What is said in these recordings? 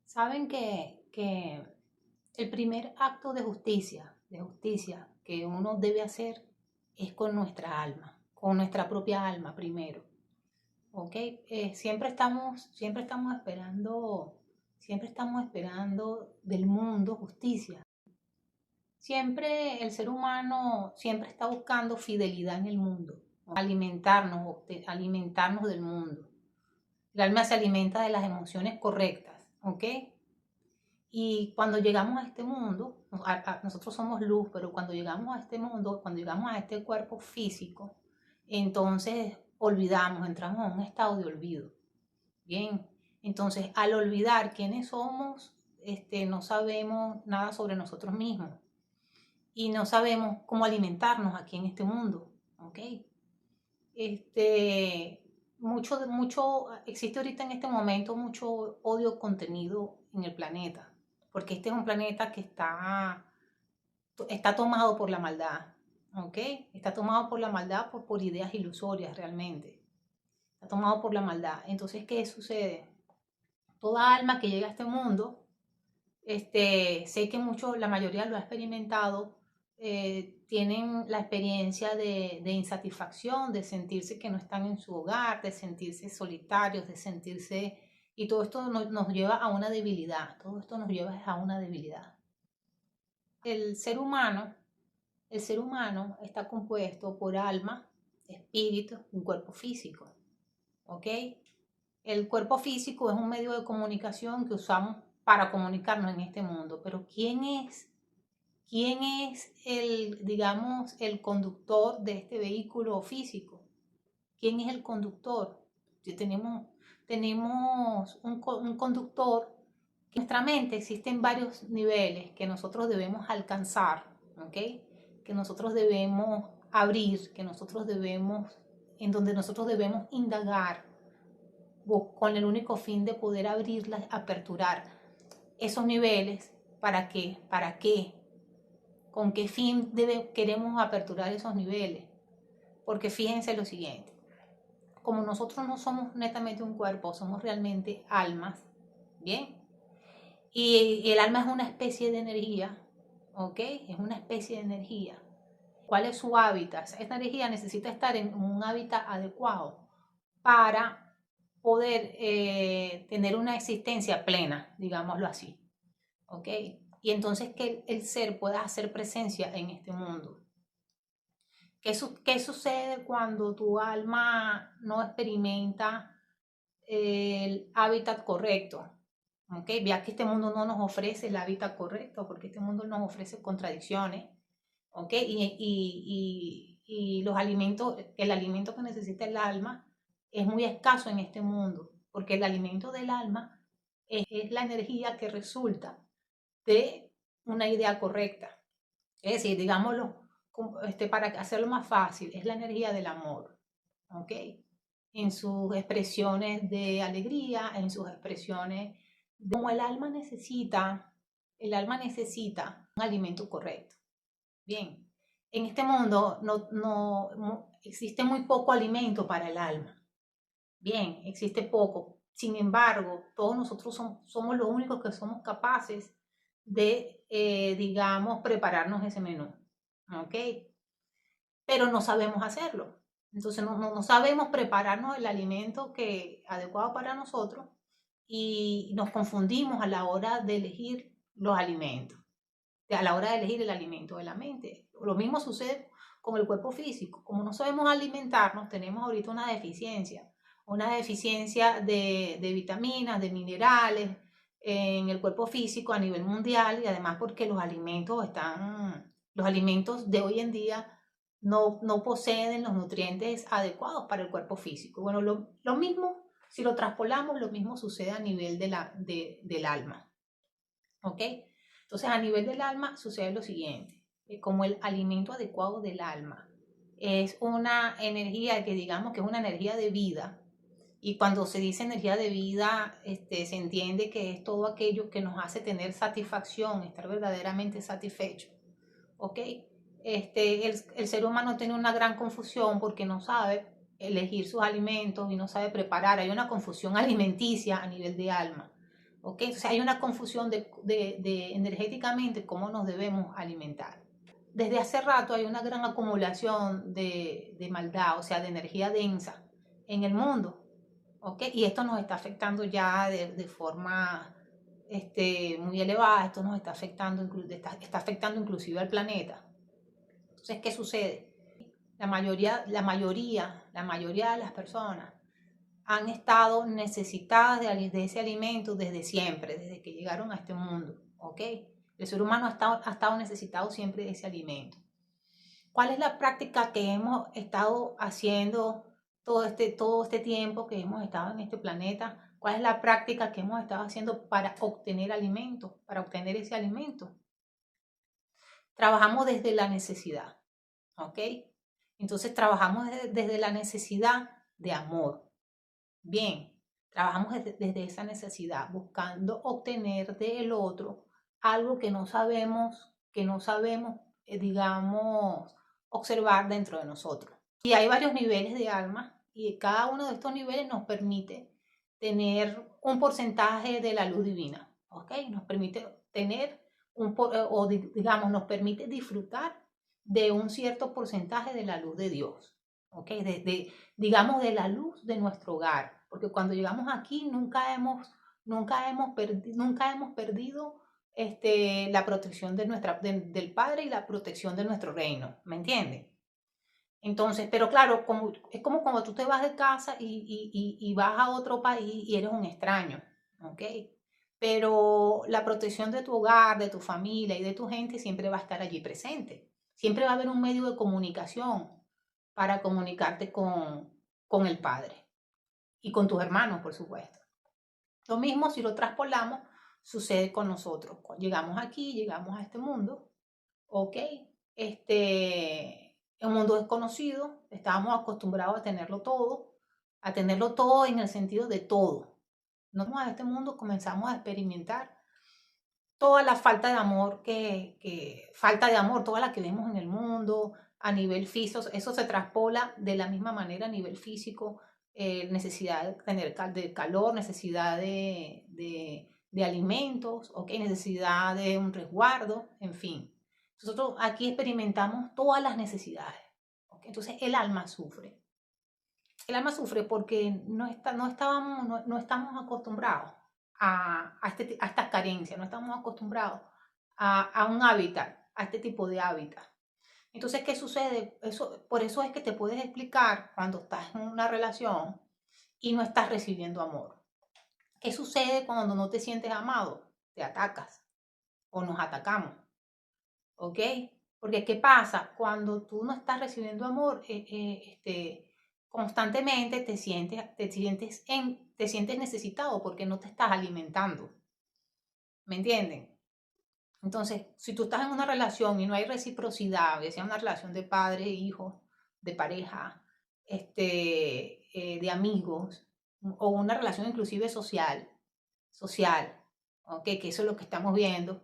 Saben que el primer acto de justicia que uno debe hacer es con nuestra alma, con nuestra propia alma primero, ¿ok? Siempre estamos esperando del mundo justicia. Siempre el ser humano siempre está buscando fidelidad en el mundo, ¿no? Alimentarnos del mundo. El alma se alimenta de las emociones correctas, ¿ok? Y cuando llegamos a este mundo, nosotros somos luz, pero cuando llegamos a este mundo, cuando llegamos a este cuerpo físico, entonces olvidamos, entramos en un estado de olvido. Bien, entonces al olvidar quiénes somos, no sabemos nada sobre nosotros mismos y no sabemos cómo alimentarnos aquí en este mundo, ¿ok? Existe ahorita en este momento mucho odio contenido en el planeta, porque este es un planeta que está tomado por la maldad, ¿ok? Está tomado por la maldad por ideas ilusorias realmente. Está tomado por la maldad. Entonces, ¿qué sucede? Toda alma que llega a este mundo, sé que la mayoría lo ha experimentado, tienen la experiencia de insatisfacción, de sentirse que no están en su hogar, de sentirse solitarios, de sentirse... Y todo esto nos lleva a una debilidad, todo esto nos lleva a una debilidad. El ser humano está compuesto por alma, espíritu, un cuerpo físico, ¿ok? El cuerpo físico es un medio de comunicación que usamos para comunicarnos en este mundo, pero ¿quién es digamos, el conductor de este vehículo físico? ¿Quién es el conductor? Tenemos un conductor. En nuestra mente existen varios niveles que nosotros debemos alcanzar, ¿ok? Que nosotros debemos abrir, en donde nosotros debemos indagar con el único fin de poder abrirlas, aperturar esos niveles. ¿Para qué? ¿Para qué? ¿Con qué fin queremos aperturar esos niveles? Porque fíjense lo siguiente, como nosotros no somos netamente un cuerpo, somos realmente almas, ¿bien? Y el alma es una especie de energía, ¿ok? Es una especie de energía. ¿Cuál es su hábitat? Esa energía necesita estar en un hábitat adecuado para poder tener una existencia plena, digámoslo así, ¿ok? Y entonces que el ser pueda hacer presencia en este mundo. ¿Qué sucede cuando tu alma no experimenta el hábitat correcto? ¿Okay? Vea que este mundo no nos ofrece el hábitat correcto, porque este mundo nos ofrece contradicciones, ¿ok? Y el alimento que necesita el alma es muy escaso en este mundo, porque el alimento del alma es la energía que resulta de una idea correcta. Es decir, digámoslo, para hacerlo más fácil, es la energía del amor, ¿ok? En sus expresiones de alegría, en sus expresiones, como el alma necesita un alimento correcto. Bien, en este mundo no existe muy poco alimento para el alma. Bien, existe poco. Sin embargo, todos nosotros somos los únicos que somos capaces de, digamos, prepararnos ese menú. ¿Ok? Pero no sabemos hacerlo. Entonces no sabemos prepararnos el alimento adecuado para nosotros y nos confundimos a la hora de elegir los alimentos, a la hora de elegir el alimento de la mente. Lo mismo sucede con el cuerpo físico. Como no sabemos alimentarnos, tenemos ahorita una deficiencia de vitaminas, de minerales en el cuerpo físico a nivel mundial, y además porque los alimentos de hoy en día no poseen los nutrientes adecuados para el cuerpo físico. Bueno, lo mismo, si lo traspolamos, lo mismo sucede a nivel del alma. ¿Ok? Entonces, a nivel del alma sucede lo siguiente, como el alimento adecuado del alma es una energía que digamos que es una energía de vida, y cuando se dice energía de vida, se entiende que es todo aquello que nos hace tener satisfacción, estar verdaderamente satisfecho, ¿ok? El ser humano tiene una gran confusión porque no sabe elegir sus alimentos y no sabe preparar. Hay una confusión alimenticia a nivel de alma, ¿ok? Entonces hay una confusión de energéticamente cómo nos debemos alimentar. Desde hace rato hay una gran acumulación de maldad, o sea, de energía densa en el mundo, ¿ok? Y esto nos está afectando ya de forma muy elevada, esto nos está afectando, está afectando inclusive al planeta. Entonces, ¿qué sucede? La mayoría de las personas han estado necesitadas de ese alimento desde siempre, desde que llegaron a este mundo, ¿ok? El ser humano ha estado necesitado siempre de ese alimento. ¿Cuál es la práctica que hemos estado haciendo todo este tiempo que hemos estado en este planeta? ¿Cuál es la práctica que hemos estado haciendo para obtener alimento, para obtener ese alimento? Trabajamos desde la necesidad, ¿ok? Entonces trabajamos desde la necesidad de amor. Bien, trabajamos desde esa necesidad, buscando obtener del otro algo que no sabemos, digamos, observar dentro de nosotros. Y hay varios niveles de alma y cada uno de estos niveles nos permite tener un porcentaje de la luz divina, ¿ok? Nos permite tener digamos, nos permite disfrutar de un cierto porcentaje de la luz de Dios, ¿ok? Digamos, de la luz de nuestro hogar, porque cuando llegamos aquí nunca hemos perdido la protección del Padre y la protección de nuestro reino, ¿me entienden? Entonces, pero claro, es como cuando tú te vas de casa y vas a otro país y eres un extraño, ¿ok? Pero la protección de tu hogar, de tu familia y de tu gente siempre va a estar allí presente. Siempre va a haber un medio de comunicación para comunicarte con el Padre y con tus hermanos, por supuesto. Lo mismo si lo traspolamos, sucede con nosotros. Cuando llegamos aquí, llegamos a este mundo, ¿ok? Un mundo desconocido, estábamos acostumbrados a tenerlo todo en el sentido de todo. Nos vamos a este mundo, comenzamos a experimentar toda la falta de amor falta de amor, toda la que vemos en el mundo, a nivel físico, eso se traspola de la misma manera a nivel físico, necesidad de tener de calor, necesidad de alimentos, ¿okay? Necesidad de un resguardo, en fin. Nosotros aquí experimentamos todas las necesidades, ¿okay? Entonces el alma sufre. El alma sufre porque no estamos acostumbrados a estas carencias, no estamos acostumbrados a un hábitat, a este tipo de hábitat. Entonces, ¿qué sucede? Por eso es que te puedes explicar cuando estás en una relación y no estás recibiendo amor. ¿Qué sucede cuando no te sientes amado? Te atacas o nos atacamos, ¿ok? Porque ¿qué pasa? Cuando tú no estás recibiendo amor, constantemente te sientes necesitado porque no te estás alimentando. ¿Me entienden? Entonces, si tú estás en una relación y no hay reciprocidad, ya sea una relación de padre, hijo, de pareja, de amigos, o una relación inclusive social, ¿ok? Que eso es lo que estamos viendo,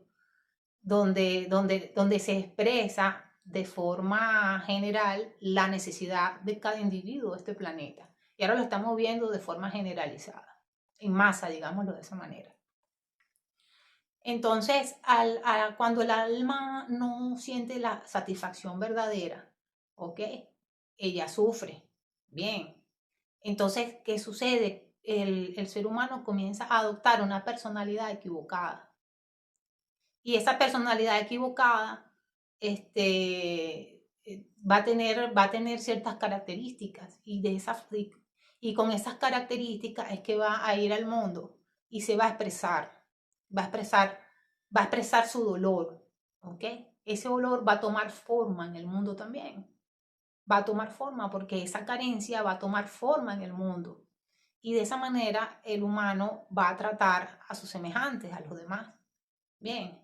donde se expresa de forma general la necesidad de cada individuo de este planeta. Y ahora lo estamos viendo de forma generalizada, en masa, digámoslo de esa manera. Entonces, cuando el alma no siente la satisfacción verdadera, ¿ok? Ella sufre. Bien. Entonces, ¿qué sucede? El ser humano comienza a adoptar una personalidad equivocada. Y esa personalidad equivocada va a tener ciertas características y con esas características es que va a ir al mundo y se va a expresar, va a expresar, va a expresar su dolor, ¿ok? Ese dolor va a tomar forma en el mundo también, va a tomar forma porque esa carencia va a tomar forma en el mundo y de esa manera el humano va a tratar a sus semejantes, a los demás. Bien,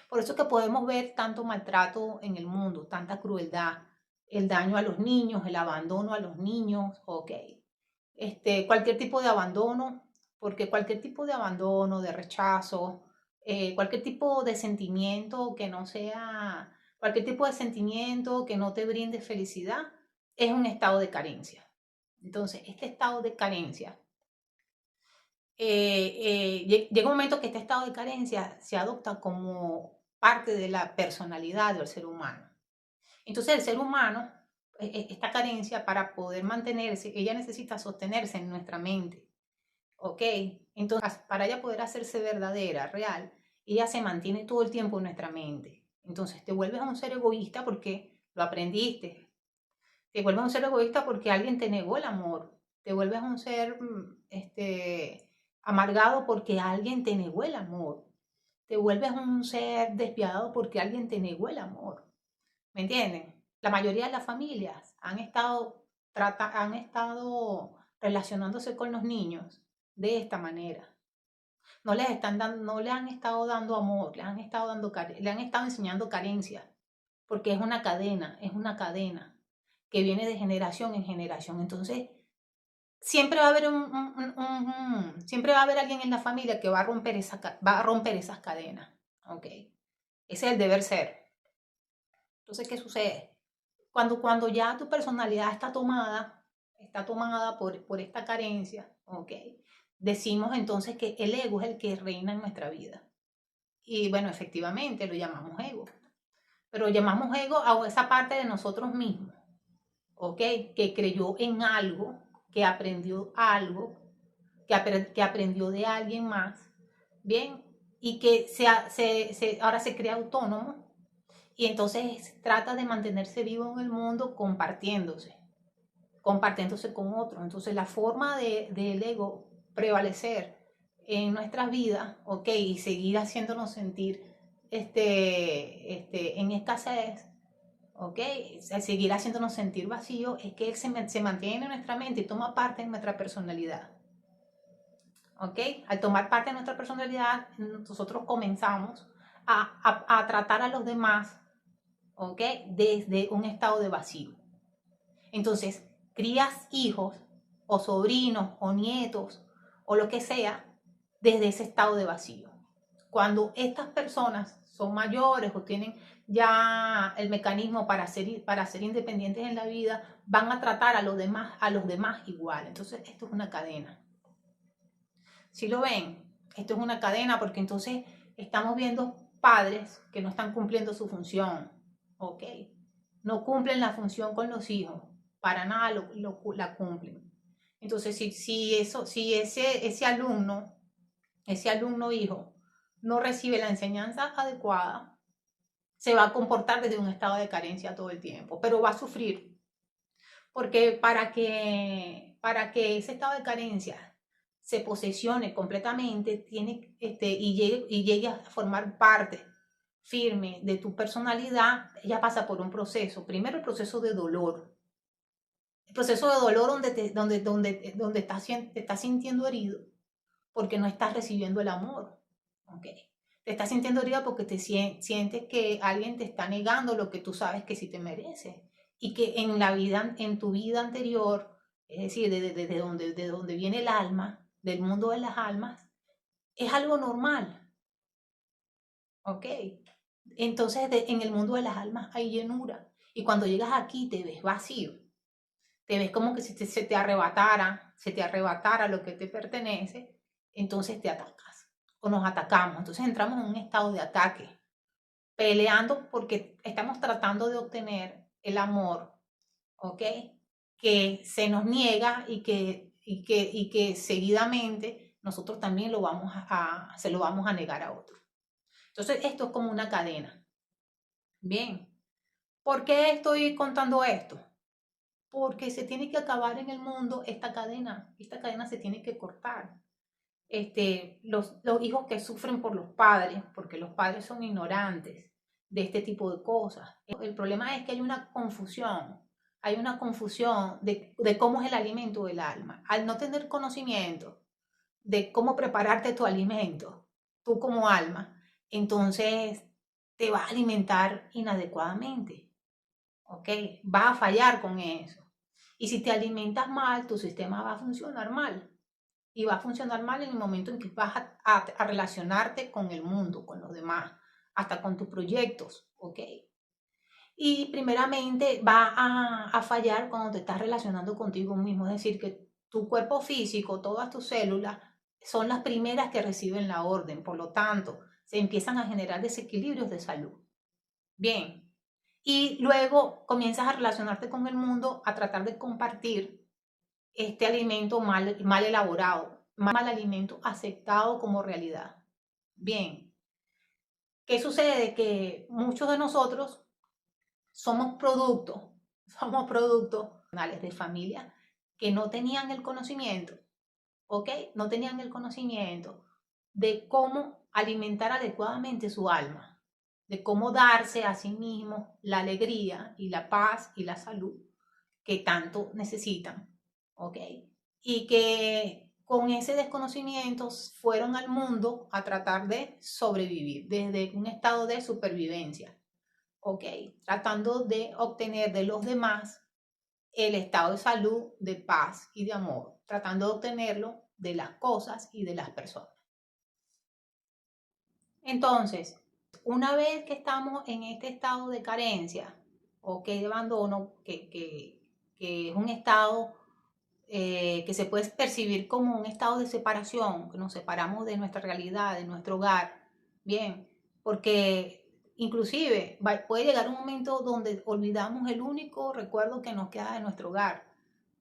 por eso es que podemos ver tanto maltrato en el mundo, tanta crueldad, el daño a los niños, el abandono a los niños, ok. Cualquier tipo de abandono, porque cualquier tipo de abandono, de rechazo, cualquier tipo de sentimiento que no sea, cualquier tipo de sentimiento que no te brinde felicidad, es un estado de carencia. Entonces, este estado de carencia llega un momento que este estado de carencia se adopta como parte de la personalidad del ser humano. Entonces el ser humano, esta carencia para poder mantenerse, ella necesita sostenerse en nuestra mente. ¿Ok? Entonces, para ella poder hacerse verdadera, real, ella se mantiene todo el tiempo en nuestra mente. Entonces te vuelves un ser egoísta porque lo aprendiste. Te vuelves un ser egoísta porque alguien te negó el amor. Te vuelves un ser amargado porque alguien te negó el amor. Te vuelves un ser despiadado porque alguien te negó el amor. ¿Me entienden? La mayoría de las familias han estado relacionándose con los niños de esta manera. No les están dando, no le han estado dando amor, le han estado enseñando carencia, porque es una cadena que viene de generación en generación. Entonces, siempre va a haber siempre va a haber alguien en la familia que va a romper esas cadenas. ¿Ok? Ese es el deber ser. Entonces, ¿qué sucede? Cuando ya tu personalidad está tomada por esta carencia, ¿ok? Decimos entonces que el ego es el que reina en nuestra vida. Y bueno, efectivamente lo llamamos ego. Pero llamamos ego a esa parte de nosotros mismos, ¿ok? Que creyó en algo, que aprendió algo, que aprendió de alguien más, ¿bien? Y que ahora se cree autónomo y entonces trata de mantenerse vivo en el mundo compartiéndose con otros. Entonces la forma del ego prevalecer en nuestras vidas, ¿ok? Y seguir haciéndonos sentir en escasez, ¿ok? Seguir haciéndonos sentir vacío, es que él se mantiene en nuestra mente y toma parte en nuestra personalidad. ¿Ok? Al tomar parte de nuestra personalidad, nosotros comenzamos a tratar a los demás, ¿ok? Desde un estado de vacío. Entonces, crías hijos o sobrinos o nietos o lo que sea desde ese estado de vacío. Cuando estas personas son mayores o tienen ya el mecanismo para ser independientes en la vida, van a tratar a los demás igual. Entonces, esto es una cadena. Si lo ven, esto es una cadena porque entonces estamos viendo padres que no están cumpliendo su función, ¿ok? No cumplen la función con los hijos, para nada la cumplen. Entonces, si ese alumno hijo, no recibe la enseñanza adecuada, se va a comportar desde un estado de carencia todo el tiempo, pero va a sufrir. Porque para que ese estado de carencia se posesione completamente y llegue a formar parte firme de tu personalidad, ella pasa por un proceso. Primero el proceso de dolor. El proceso de dolor donde te estás sintiendo herido porque no estás recibiendo el amor. ¿Okay? Te estás sintiendo herida porque sientes que alguien te está negando lo que tú sabes que sí te mereces. Y que en tu vida anterior, es decir, de donde viene el alma, del mundo de las almas, es algo normal. ¿Ok? Entonces, en el mundo de las almas hay llenura. Y cuando llegas aquí te ves vacío. Te ves como que si se te arrebatara lo que te pertenece, entonces te atacas o nos atacamos. Entonces entramos en un estado de ataque, peleando porque estamos tratando de obtener el amor, ¿ok? Que se nos niega y que seguidamente nosotros también se lo vamos a negar a otros. Entonces esto es como una cadena. Bien, ¿por qué estoy contando esto? Porque se tiene que acabar en el mundo esta cadena se tiene que cortar. Los hijos que sufren por los padres, porque los padres son ignorantes de este tipo de cosas. El problema es que hay una confusión de cómo es el alimento del alma. Al no tener conocimiento de cómo prepararte tu alimento, tú como alma, entonces te va a alimentar inadecuadamente, ¿ok? Va a fallar con eso. Y si te alimentas mal, tu sistema va a funcionar mal. Y va a funcionar mal en el momento en que vas a relacionarte con el mundo, con los demás, hasta con tus proyectos, ¿ok? Y primeramente va a fallar cuando te estás relacionando contigo mismo, es decir, que tu cuerpo físico, todas tus células, son las primeras que reciben la orden, por lo tanto, se empiezan a generar desequilibrios de salud. Bien, y luego comienzas a relacionarte con el mundo, a tratar de compartir este alimento mal elaborado, mal alimento aceptado como realidad. Bien, ¿qué sucede? Que muchos de nosotros somos productos de familia que no tenían el conocimiento, ¿ok? No tenían el conocimiento de cómo alimentar adecuadamente su alma, de cómo darse a sí mismos la alegría y la paz y la salud que tanto necesitan, ¿ok? Y que con ese desconocimiento fueron al mundo a tratar de sobrevivir desde un estado de supervivencia, ¿ok? Tratando de obtener de los demás el estado de salud, de paz y de amor, tratando de obtenerlo de las cosas y de las personas. Entonces, una vez que estamos en este estado de carencia o que de abandono, que es un estado que se puede percibir como un estado de separación, que nos separamos de nuestra realidad, de nuestro hogar, bien, porque inclusive puede llegar un momento donde olvidamos el único recuerdo que nos queda de nuestro hogar.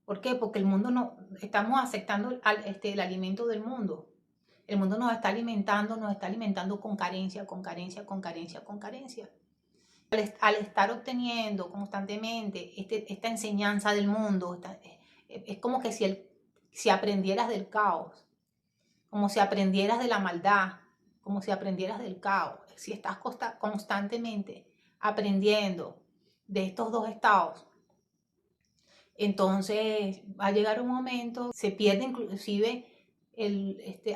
¿Por qué? Porque el mundo no, estamos aceptando el alimento del mundo. El mundo nos está alimentando con carencia, con carencia, con carencia, con carencia. Al estar obteniendo constantemente esta enseñanza del mundo, es como que si aprendieras del caos, como si aprendieras de la maldad, como si aprendieras del caos. Si estás constantemente aprendiendo de estos dos estados, entonces va a llegar un momento, se pierde inclusive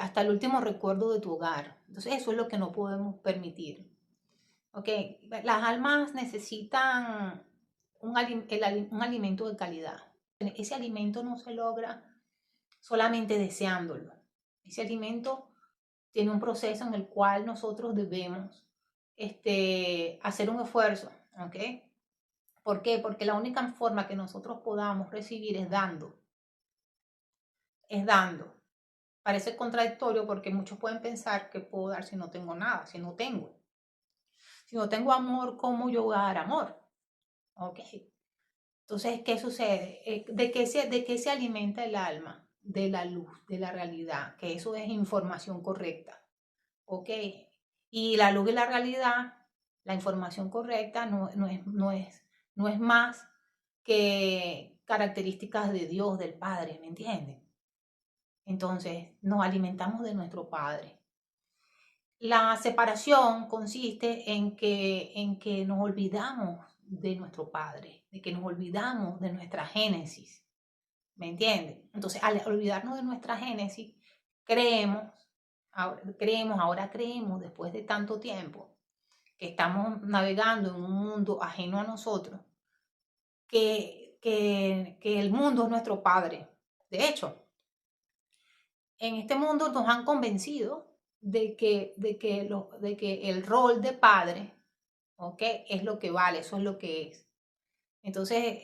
hasta el último recuerdo de tu hogar. Entonces eso es lo que no podemos permitir. Okay. Las almas necesitan un alimento de calidad. Ese alimento no se logra solamente deseándolo. Ese alimento tiene un proceso en el cual nosotros debemos hacer un esfuerzo. ¿Okay? ¿Por qué? Porque la única forma que nosotros podamos recibir es dando. Es dando. Parece contradictorio porque muchos pueden pensar que puedo dar si no tengo nada, si no tengo. Si no tengo amor, ¿cómo yo voy a dar amor? ¿Ok? Entonces, ¿qué sucede? ¿De qué se alimenta el alma? De la luz, de la realidad, que eso es información correcta. ¿Ok? Y la luz y la realidad, la información correcta no es más que características de Dios, del Padre, ¿me entienden? Entonces, nos alimentamos de nuestro Padre. La separación consiste en que nos olvidamos de nuestro Padre, de que nos olvidamos de nuestra génesis, ¿me entienden? Entonces, al olvidarnos de nuestra génesis, ahora creemos, después de tanto tiempo, que estamos navegando en un mundo ajeno a nosotros, que el mundo es nuestro Padre. De hecho, en este mundo nos han convencido de que el rol de padre, ¿ok? Es lo que vale, eso es lo que es. Entonces,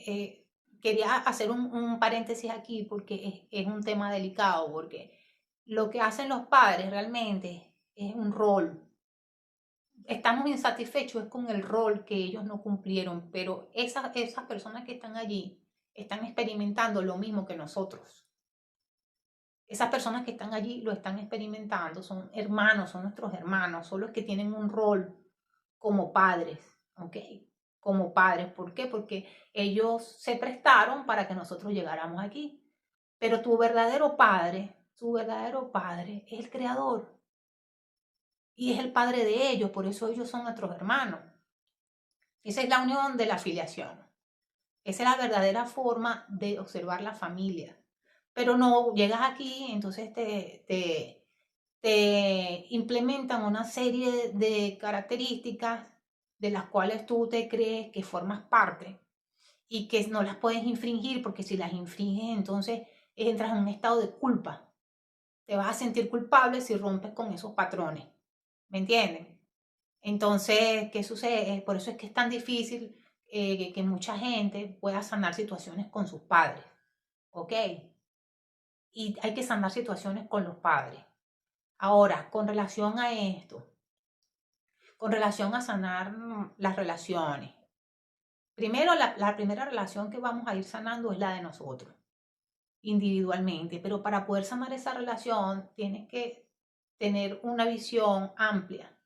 quería hacer un paréntesis aquí porque es un tema delicado, porque lo que hacen los padres realmente es un rol. Estamos insatisfechos con el rol que ellos no cumplieron, pero esas personas que están allí están experimentando lo mismo que nosotros. Esas personas que están allí lo están experimentando, son hermanos, son nuestros hermanos, son los que tienen un rol como padres, ¿ok? Como padres, ¿por qué? Porque ellos se prestaron para que nosotros llegáramos aquí. Pero tu verdadero padre es el creador. Y es el padre de ellos, por eso ellos son nuestros hermanos. Esa es la unión de la afiliación. Esa es la verdadera forma de observar la familia. Pero no llegas aquí, entonces te implementan una serie de características de las cuales tú te crees que formas parte y que no las puedes infringir, porque si las infringes entonces entras en un estado de culpa. Te vas a sentir culpable si rompes con esos patrones. ¿Me entienden? Entonces, ¿qué sucede? Por eso es que es tan difícil que mucha gente pueda sanar situaciones con sus padres. ¿Ok? Y hay que sanar situaciones con los padres. Ahora, con relación a esto, con relación a sanar las relaciones. Primero, la primera relación que vamos a ir sanando es la de nosotros, individualmente. Pero para poder sanar esa relación, tienes que tener una visión amplia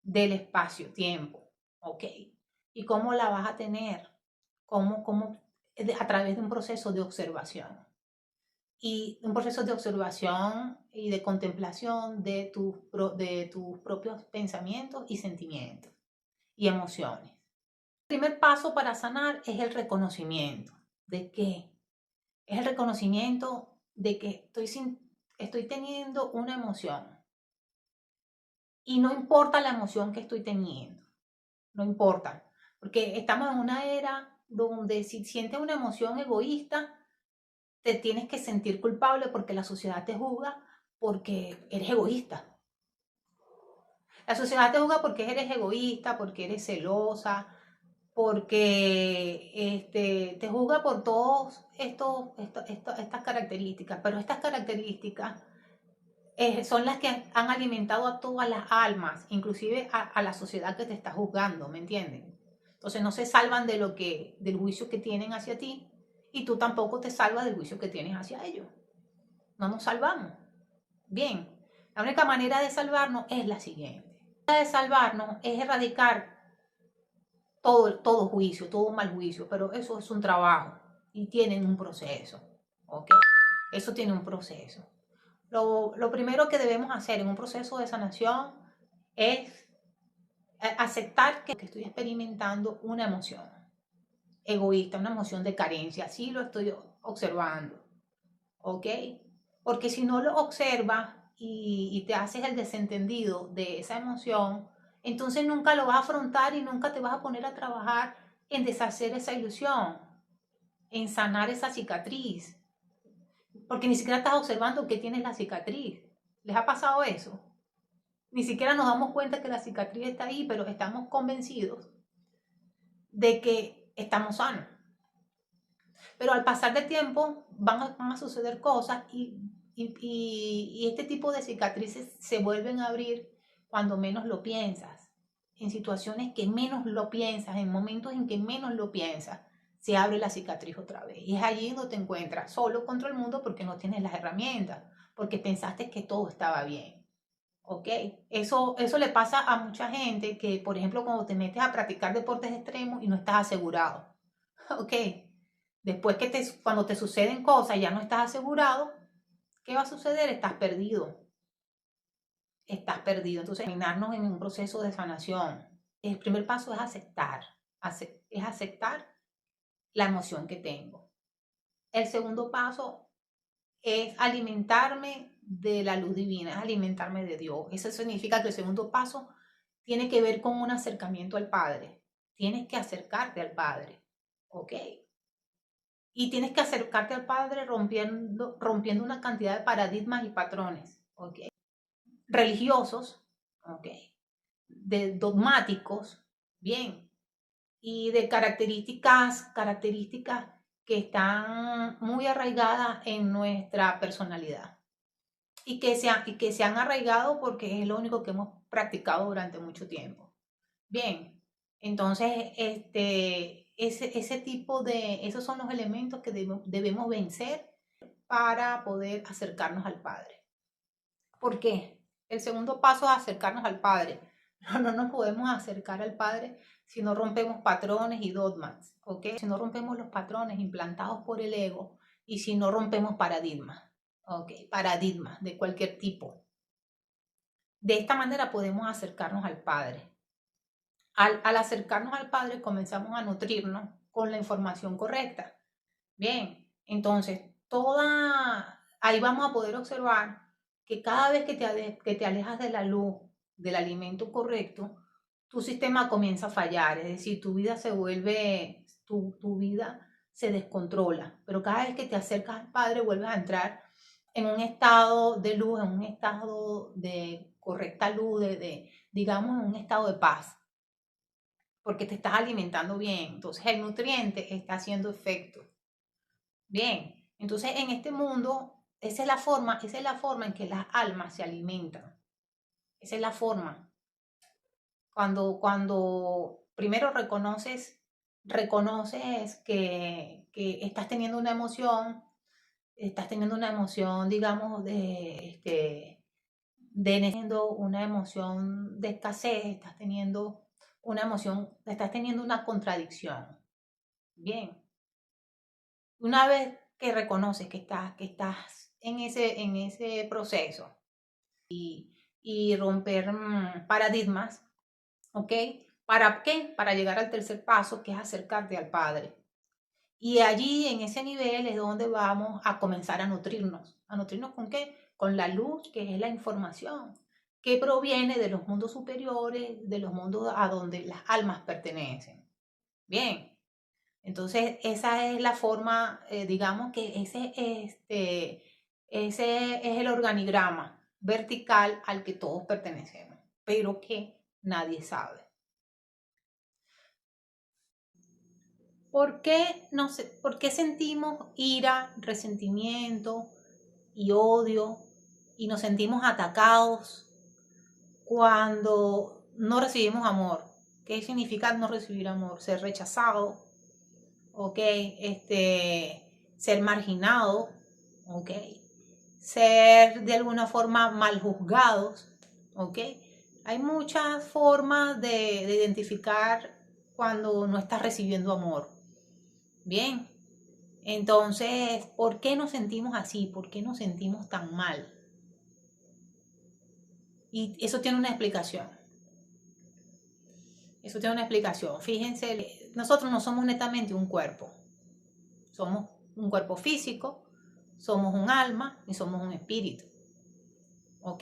del espacio-tiempo, ¿ok? ¿Y cómo la vas a tener? A través de un proceso de observación. Y un proceso de observación y de contemplación de tus propios pensamientos y sentimientos y emociones. El primer paso para sanar es el reconocimiento. ¿De qué? Es el reconocimiento de que estoy teniendo una emoción. Y no importa la emoción que estoy teniendo. No importa. Porque estamos en una era donde si sientes una emoción egoísta, te tienes que sentir culpable porque la sociedad te juzga porque eres egoísta. La sociedad te juzga porque eres egoísta, porque eres celosa, porque te juzga por todas estas características, pero estas características son las que han alimentado a todas las almas, inclusive a la sociedad que te está juzgando, ¿me entienden? Entonces no se salvan del juicio que tienen hacia ti y tú tampoco te salvas del juicio que tienes hacia ellos. No nos salvamos. Bien, la única manera de salvarnos es la siguiente. La manera de salvarnos es erradicar todo juicio, todo mal juicio, pero eso es un trabajo y tienen un proceso, ¿ok? Eso tiene un proceso. Lo primero que debemos hacer en un proceso de sanación es aceptar que estoy experimentando una emoción egoísta, una emoción de carencia, así lo estoy observando, ¿ok? Porque si no lo observas y te haces el desentendido de esa emoción, entonces nunca lo vas a afrontar y nunca te vas a poner a trabajar en deshacer esa ilusión, en sanar esa cicatriz, porque ni siquiera estás observando que tienes la cicatriz. ¿Les ha pasado eso? Ni siquiera nos damos cuenta que la cicatriz está ahí, pero estamos convencidos de que estamos sanos. Pero al pasar del tiempo van a suceder cosas y este tipo de cicatrices se vuelven a abrir cuando menos lo piensas, en situaciones que menos lo piensas, en momentos en que menos lo piensas, se abre la cicatriz otra vez. Y es allí donde te encuentras solo contra el mundo porque no tienes las herramientas, porque pensaste que todo estaba bien. ¿Ok? Eso le pasa a mucha gente que, por ejemplo, cuando te metes a practicar deportes extremos y no estás asegurado. ¿Ok? Después cuando te suceden cosas y ya no estás asegurado, ¿qué va a suceder? Estás perdido. Estás perdido. Entonces, terminarnos en un proceso de sanación. El primer paso es aceptar. Es aceptar la emoción que tengo. El segundo paso es alimentarme de la luz divina, es alimentarme de Dios. Eso significa que el segundo paso tiene que ver con un acercamiento al Padre. Tienes que acercarte al Padre. ¿Ok? Y tienes que acercarte al Padre rompiendo una cantidad de paradigmas y patrones, ¿ok? Religiosos, ¿ok? De dogmáticos, bien, y de características que están muy arraigadas en nuestra personalidad y que se han arraigado porque es lo único que hemos practicado durante mucho tiempo. Bien, entonces, esos son los elementos que debemos vencer para poder acercarnos al Padre. ¿Por qué? El segundo paso es acercarnos al Padre. No nos podemos acercar al Padre si no rompemos patrones y dogmas, ¿ok? Si no rompemos los patrones implantados por el ego y si no rompemos paradigmas, ¿ok? Paradigmas de cualquier tipo. De esta manera podemos acercarnos al Padre. Al acercarnos al Padre comenzamos a nutrirnos con la información correcta. Bien, entonces ahí vamos a poder observar que cada vez que te alejas de la luz, del alimento correcto, tu sistema comienza a fallar, es decir, tu vida tu vida se descontrola, pero cada vez que te acercas al Padre vuelves a entrar en un estado de luz, en un estado de correcta luz, digamos, en un estado de paz porque te estás alimentando bien. Entonces el nutriente está haciendo efecto. Bien, entonces en este mundo esa es la forma en que las almas se alimentan. Esa es la forma. Cuando primero reconoces que estás teniendo una emoción, digamos, teniendo una emoción de escasez, estás teniendo una contradicción. Bien, una vez que reconoces que estás en ese proceso y romper paradigmas, ¿ok? ¿Para qué? Para llegar al tercer paso, que es acercarte al Padre. Y allí, en ese nivel, es donde vamos a comenzar a nutrirnos. ¿A nutrirnos con qué? Con la luz, que es la información, que proviene de los mundos superiores, de los mundos a donde las almas pertenecen. Bien, entonces esa es la forma, digamos que ese es el organigrama vertical al que todos pertenecemos, pero que nadie sabe. ¿Por qué sentimos ira, resentimiento y odio y nos sentimos atacados cuando no recibimos amor? ¿Qué significa no recibir amor? Ser rechazado, ¿ok? Ser marginado, ¿ok? Ser de alguna forma mal juzgados, ¿ok? Hay muchas formas de identificar cuando no estás recibiendo amor. Bien, entonces, ¿por qué nos sentimos así? ¿Por qué nos sentimos tan mal? Y eso tiene una explicación. Eso tiene una explicación. Fíjense, nosotros no somos netamente un cuerpo. Somos un cuerpo físico, somos un alma y somos un espíritu. ¿Ok?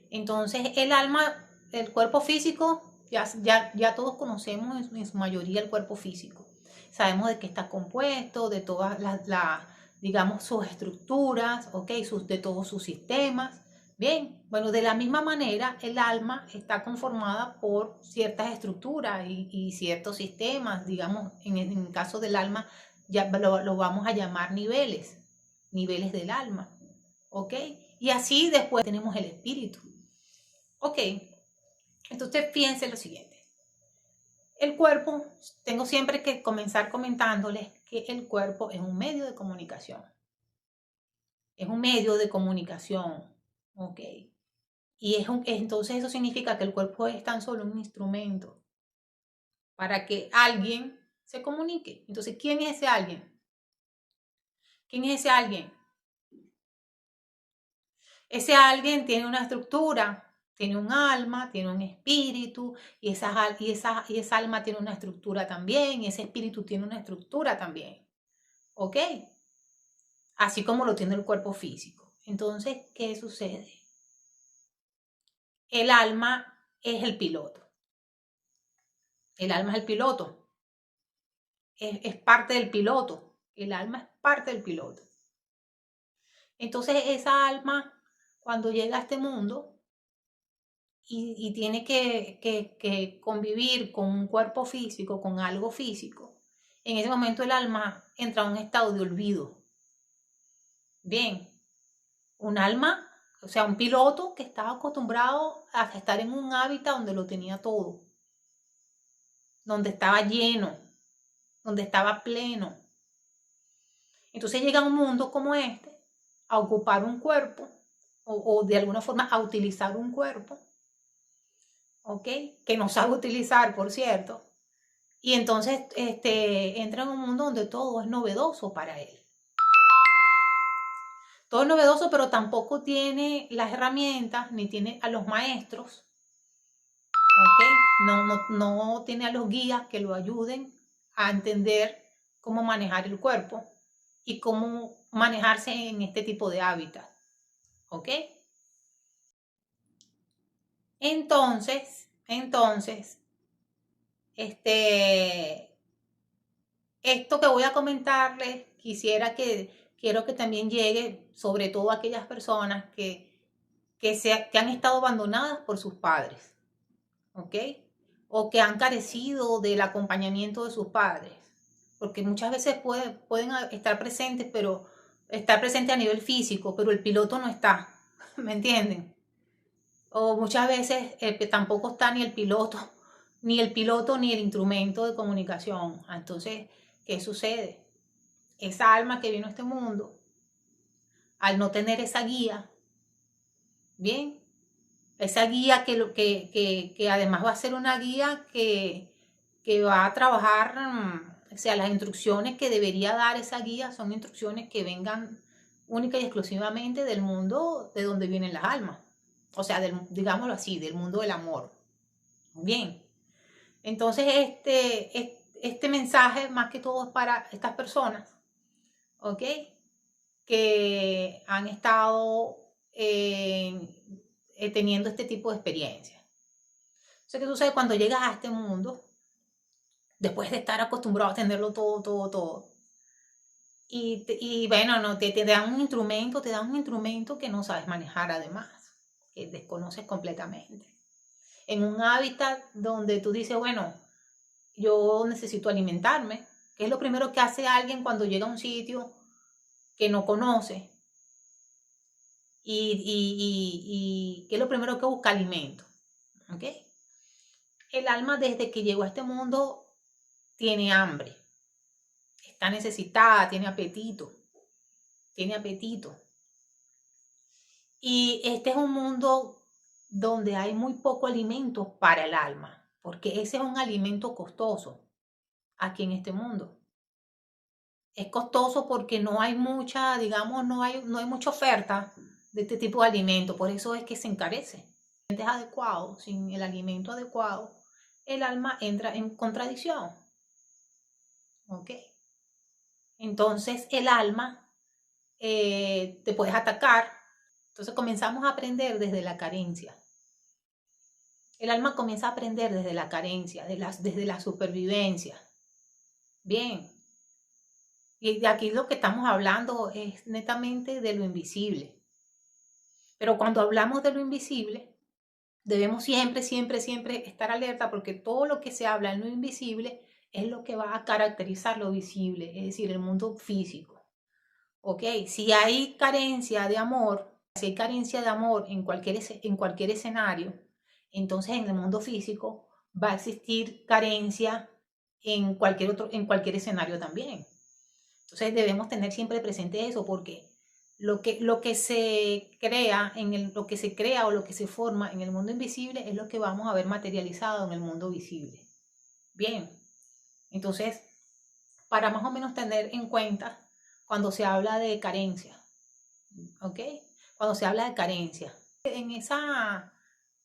Entonces, el cuerpo físico, ya todos conocemos en su mayoría el cuerpo físico. Sabemos de qué está compuesto, de todas digamos, sus estructuras, ¿ok? De todos sus sistemas. Bien, bueno, de la misma manera, el alma está conformada por ciertas estructuras y ciertos sistemas, digamos, en el caso del alma, ya lo vamos a llamar niveles del alma, ¿ok? Y así después tenemos el espíritu. Ok, entonces fíjense lo siguiente. El cuerpo, tengo siempre que comenzar comentándoles que el cuerpo es un medio de comunicación. Es un medio de comunicación, ok. Y entonces eso significa que el cuerpo es tan solo un instrumento para que alguien se comunique. Entonces, ¿quién es ese alguien? ¿Quién es ese alguien? Ese alguien tiene una estructura, tiene un alma, tiene un espíritu, y esa alma tiene una estructura también, y ese espíritu tiene una estructura también. ¿Ok? Así como lo tiene el cuerpo físico. Entonces, ¿qué sucede? El alma es el piloto. El alma es el piloto. Es parte del piloto. El alma es parte del piloto. Entonces, esa alma, cuando llega a este mundo, y tiene que convivir con un cuerpo físico, con algo físico, en ese momento el alma entra a un estado de olvido. Bien, un alma, o sea, un piloto que estaba acostumbrado a estar en un hábitat donde lo tenía todo, donde estaba lleno, donde estaba pleno. Entonces llega a un mundo como este, a ocupar un cuerpo, o de alguna forma a utilizar un cuerpo, ¿ok? Que no sabe utilizar, por cierto. Y entonces entra en un mundo donde todo es novedoso para él. Todo es novedoso, pero tampoco tiene las herramientas, ni tiene a los maestros, ¿ok? No tiene a los guías que lo ayuden a entender cómo manejar el cuerpo y cómo manejarse en este tipo de hábitat, ¿ok? Entonces, esto que voy a comentarles, quiero que también llegue sobre todo a aquellas personas que han estado abandonadas por sus padres, ¿ok? O que han carecido del acompañamiento de sus padres, porque muchas veces pueden estar presentes, pero estar presente a nivel físico, pero el piloto no está, ¿me entienden? O muchas veces tampoco está ni el piloto, ni el instrumento de comunicación. Entonces, ¿qué sucede? Esa alma que vino a este mundo, al no tener esa guía, bien, esa guía que además va a ser una guía que va a trabajar, o sea, las instrucciones que debería dar esa guía son instrucciones que vengan única y exclusivamente del mundo de donde vienen las almas. O sea, digámoslo así, del mundo del amor. Bien. Entonces, este mensaje más que todo es para estas personas, ¿ok? Que han estado teniendo este tipo de experiencias. O sea, que tú sabes, cuando llegas a este mundo, después de estar acostumbrado a tenerlo todo, y bueno, no, te dan un instrumento que no sabes manejar además, que desconoces completamente. En un hábitat donde tú dices, bueno, yo necesito alimentarme, que es lo primero que hace alguien cuando llega a un sitio que no conoce, y que es lo primero que busca alimento, ¿ok? El alma desde que llegó a este mundo tiene hambre, está necesitada, tiene apetito. Y este es un mundo donde hay muy poco alimento para el alma, porque ese es un alimento costoso aquí en este mundo. Es costoso porque no hay mucha, digamos, no hay mucha oferta de este tipo de alimento, por eso es que se encarece. Si es adecuado, sin el alimento adecuado, el alma entra en contradicción. ¿Ok? Entonces el alma te puedes atacar. Entonces comenzamos a aprender desde la carencia. El alma comienza a aprender desde la carencia, desde la supervivencia. Bien. Y de aquí lo que estamos hablando es netamente de lo invisible. Pero cuando hablamos de lo invisible, debemos siempre estar alerta, porque todo lo que se habla en lo invisible es lo que va a caracterizar lo visible, es decir, el mundo físico. ¿Ok? Si hay carencia de amor, en cualquier escenario, entonces en el mundo físico va a existir carencia en cualquier escenario también. Entonces debemos tener siempre presente eso, porque lo que se crea lo que se crea o lo que se forma en el mundo invisible es lo que vamos a ver materializado en el mundo visible. Bien, entonces, para más o menos tener en cuenta cuando se habla de carencia, ¿ok? Cuando se habla de carencia,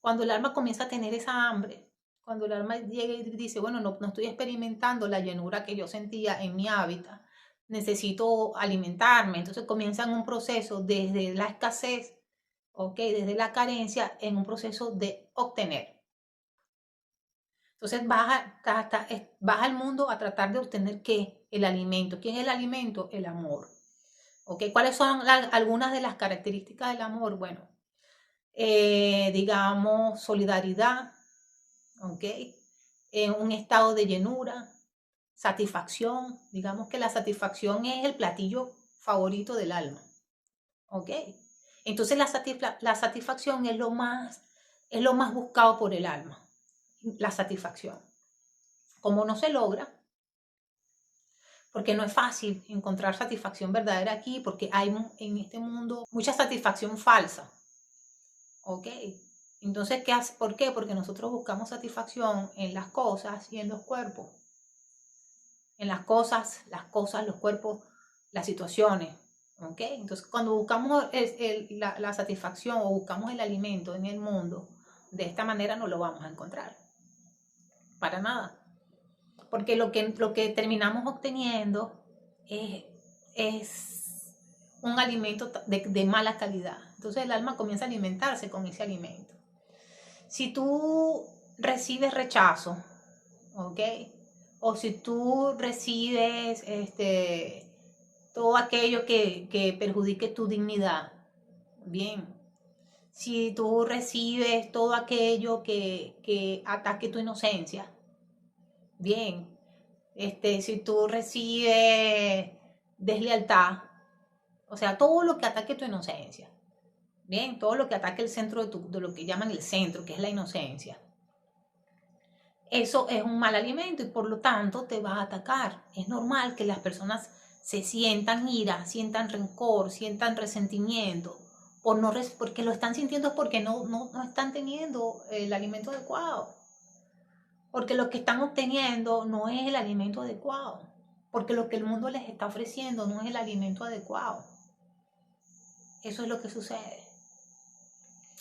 cuando el alma comienza a tener esa hambre, cuando el alma llega y dice, bueno, no estoy experimentando la llenura que yo sentía en mi hábitat, necesito alimentarme. Entonces comienzan un proceso desde la escasez, ¿ok? Desde la carencia, en un proceso de obtener. Entonces vas al mundo a tratar de obtener ¿qué? El alimento. ¿Quién es el alimento? El amor. ¿Ok? ¿Cuáles son algunas de las características del amor? Bueno, digamos, solidaridad, ¿ok? Un estado de llenura, satisfacción. Digamos que la satisfacción es el platillo favorito del alma, ¿ok? Entonces la satisfacción es lo más buscado por el alma, la satisfacción. Como no se logra, porque no es fácil encontrar satisfacción verdadera aquí, porque hay en este mundo mucha satisfacción falsa, ¿ok? Entonces, ¿qué hace? ¿Por qué? Porque nosotros buscamos satisfacción en las cosas y en los cuerpos. En las cosas, los cuerpos, las situaciones, ¿ok? Entonces, cuando buscamos la satisfacción o buscamos el alimento en el mundo, de esta manera no lo vamos a encontrar. Para nada. Porque lo que terminamos obteniendo es un alimento de mala calidad. Entonces el alma comienza a alimentarse con ese alimento. Si tú recibes rechazo, ¿ok? O si tú recibes todo aquello que perjudique tu dignidad, bien. Si tú recibes todo aquello que ataque tu inocencia, bien. Si tú recibes deslealtad, O sea, todo lo que ataque tu inocencia. Bien, todo lo que ataque el centro de lo que llaman el centro, que es la inocencia. Eso es un mal alimento y por lo tanto te va a atacar. Es normal que las personas se sientan ira, sientan rencor, sientan resentimiento, porque lo están sintiendo es porque no están teniendo el alimento adecuado. Porque lo que están obteniendo no es el alimento adecuado. Porque lo que el mundo les está ofreciendo no es el alimento adecuado. Eso es lo que sucede.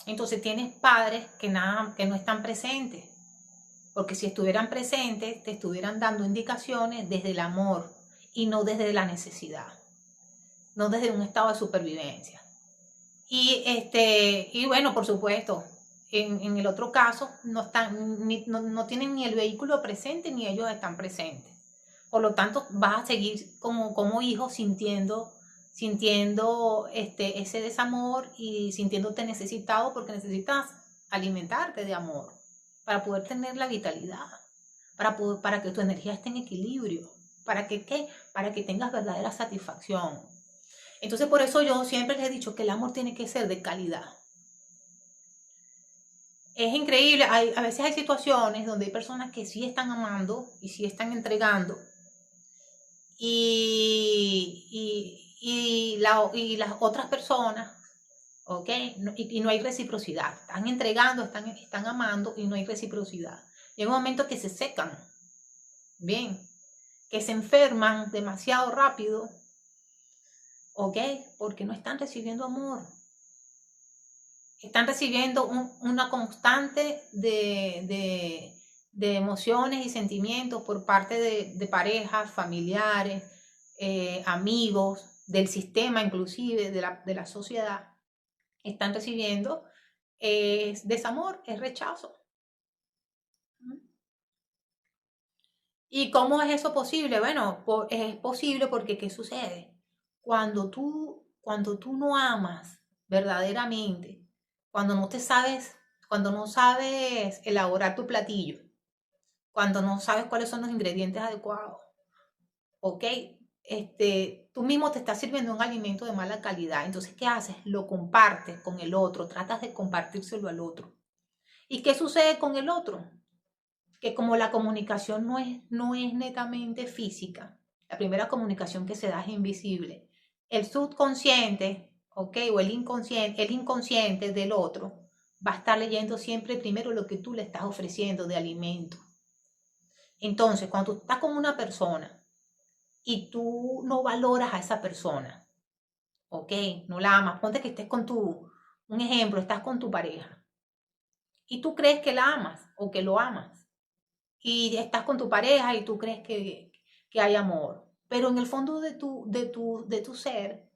Entonces tienes padres que no están presentes. Porque si estuvieran presentes, te estuvieran dando indicaciones desde el amor y no desde la necesidad. No desde un estado de supervivencia. Y bueno, por supuesto, en el otro caso no tienen ni el vehículo presente ni ellos están presentes. Por lo tanto, vas a seguir como hijo sintiendo ese desamor y sintiéndote necesitado porque necesitas alimentarte de amor para poder tener la vitalidad, para que tu energía esté en equilibrio, para que tengas verdadera satisfacción. Entonces por eso yo siempre les he dicho que el amor tiene que ser de calidad. Es increíble, a veces hay situaciones donde hay personas que sí están amando y sí están entregando y las otras personas, ¿ok? Y no hay reciprocidad. Están entregando, están amando y no hay reciprocidad. Llega un momento que se secan, bien, que se enferman demasiado rápido, ¿ok? Porque no están recibiendo amor. Están recibiendo una constante de emociones y sentimientos por parte de parejas, familiares, amigos, del sistema inclusive, de la sociedad. Están recibiendo desamor, es rechazo. ¿Y cómo es eso posible? Bueno, es posible porque ¿qué sucede? Cuando tú no amas verdaderamente, cuando no sabes elaborar tu platillo, cuando no sabes cuáles son los ingredientes adecuados, ¿ok? Tú mismo te estás sirviendo un alimento de mala calidad. Entonces, ¿qué haces? Lo compartes con el otro, tratas de compartírselo al otro. ¿Y qué sucede con el otro? Que como la comunicación no es netamente física, la primera comunicación que se da es invisible, el subconsciente, ¿ok? O el inconsciente del otro va a estar leyendo siempre primero lo que tú le estás ofreciendo de alimento. Entonces, cuando tú estás con una persona y tú no valoras a esa persona, ¿ok? No la amas, ponte que estés un ejemplo, estás con tu pareja y tú crees que la amas o que lo amas y estás con tu pareja y tú crees que hay amor, pero en el fondo de tu ser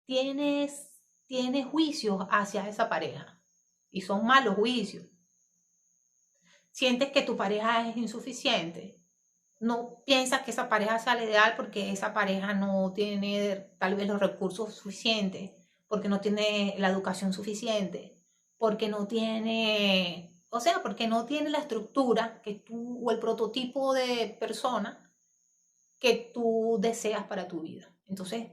tienes juicios hacia esa pareja y son malos juicios. Sientes que tu pareja es insuficiente. No piensas que esa pareja sea la ideal porque esa pareja no tiene tal vez los recursos suficientes, porque no tiene la educación suficiente, porque no tiene, o sea, porque no tiene la estructura que tú o el prototipo de persona que tú deseas para tu vida. Entonces,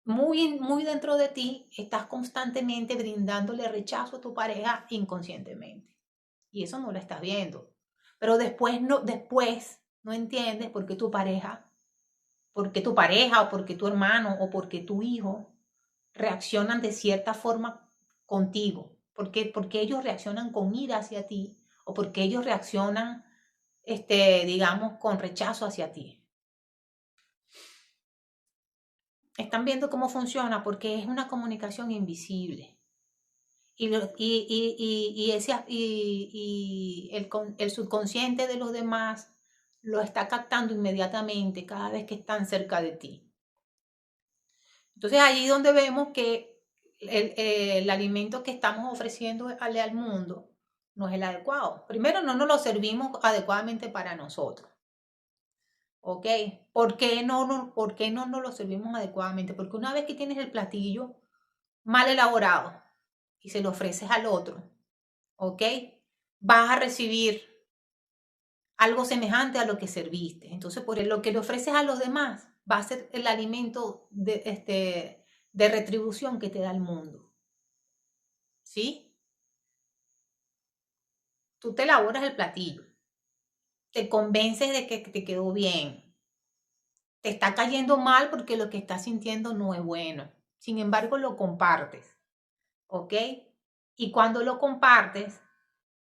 muy dentro de ti estás constantemente brindándole rechazo a tu pareja inconscientemente. Y eso no lo estás viendo. Pero después no entiendes por qué tu pareja o porque tu hermano o porque tu hijo reaccionan de cierta forma contigo. Porque ellos reaccionan con ira hacia ti o porque ellos reaccionan, digamos, con rechazo hacia ti. Están viendo cómo funciona porque es una comunicación invisible. El subconsciente de los demás lo está captando inmediatamente cada vez que están cerca de ti. Entonces allí donde vemos que el alimento que estamos ofreciendo al mundo no es el adecuado. Primero, no nos lo servimos adecuadamente para nosotros. ¿Ok? ¿Por qué no nos lo servimos adecuadamente? Porque una vez que tienes el platillo mal elaborado y se lo ofreces al otro, ¿ok? Vas a recibir algo semejante a lo que serviste. Entonces, por lo que le ofreces a los demás, va a ser el alimento de retribución que te da el mundo. ¿Sí? Tú te elaboras el platillo, te convences de que te quedó bien, te está cayendo mal porque lo que estás sintiendo no es bueno. Sin embargo, lo compartes, ¿ok? Y cuando lo compartes,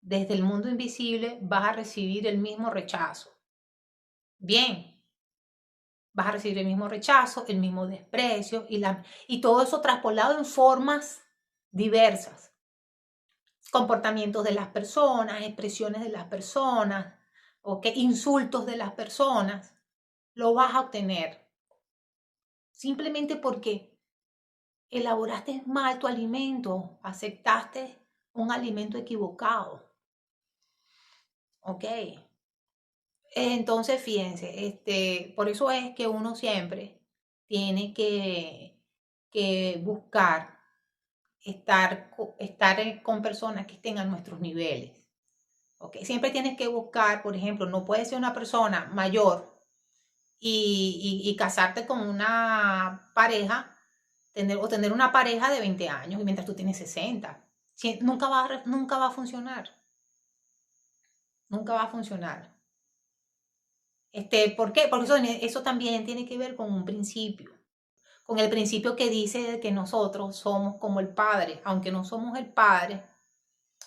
desde el mundo invisible vas a recibir el mismo rechazo. Bien, vas a recibir el mismo rechazo, el mismo desprecio y todo eso traspolado en formas diversas. Comportamientos de las personas, expresiones de las personas, ¿ok? Insultos de las personas, lo vas a obtener. Simplemente porque elaboraste mal tu alimento, aceptaste un alimento equivocado, ¿ok? Entonces, fíjense, por eso es que uno siempre tiene que buscar estar con personas que estén a nuestros niveles. ¿Okay? Siempre tienes que buscar, por ejemplo, no puedes ser una persona mayor y casarte con una pareja, tener una pareja de 20 años y mientras tú tienes 60. Nunca va a funcionar. Nunca va a funcionar. ¿Por qué? Porque eso también tiene que ver con un principio. Con el principio que dice que nosotros somos como el Padre, aunque no somos el Padre,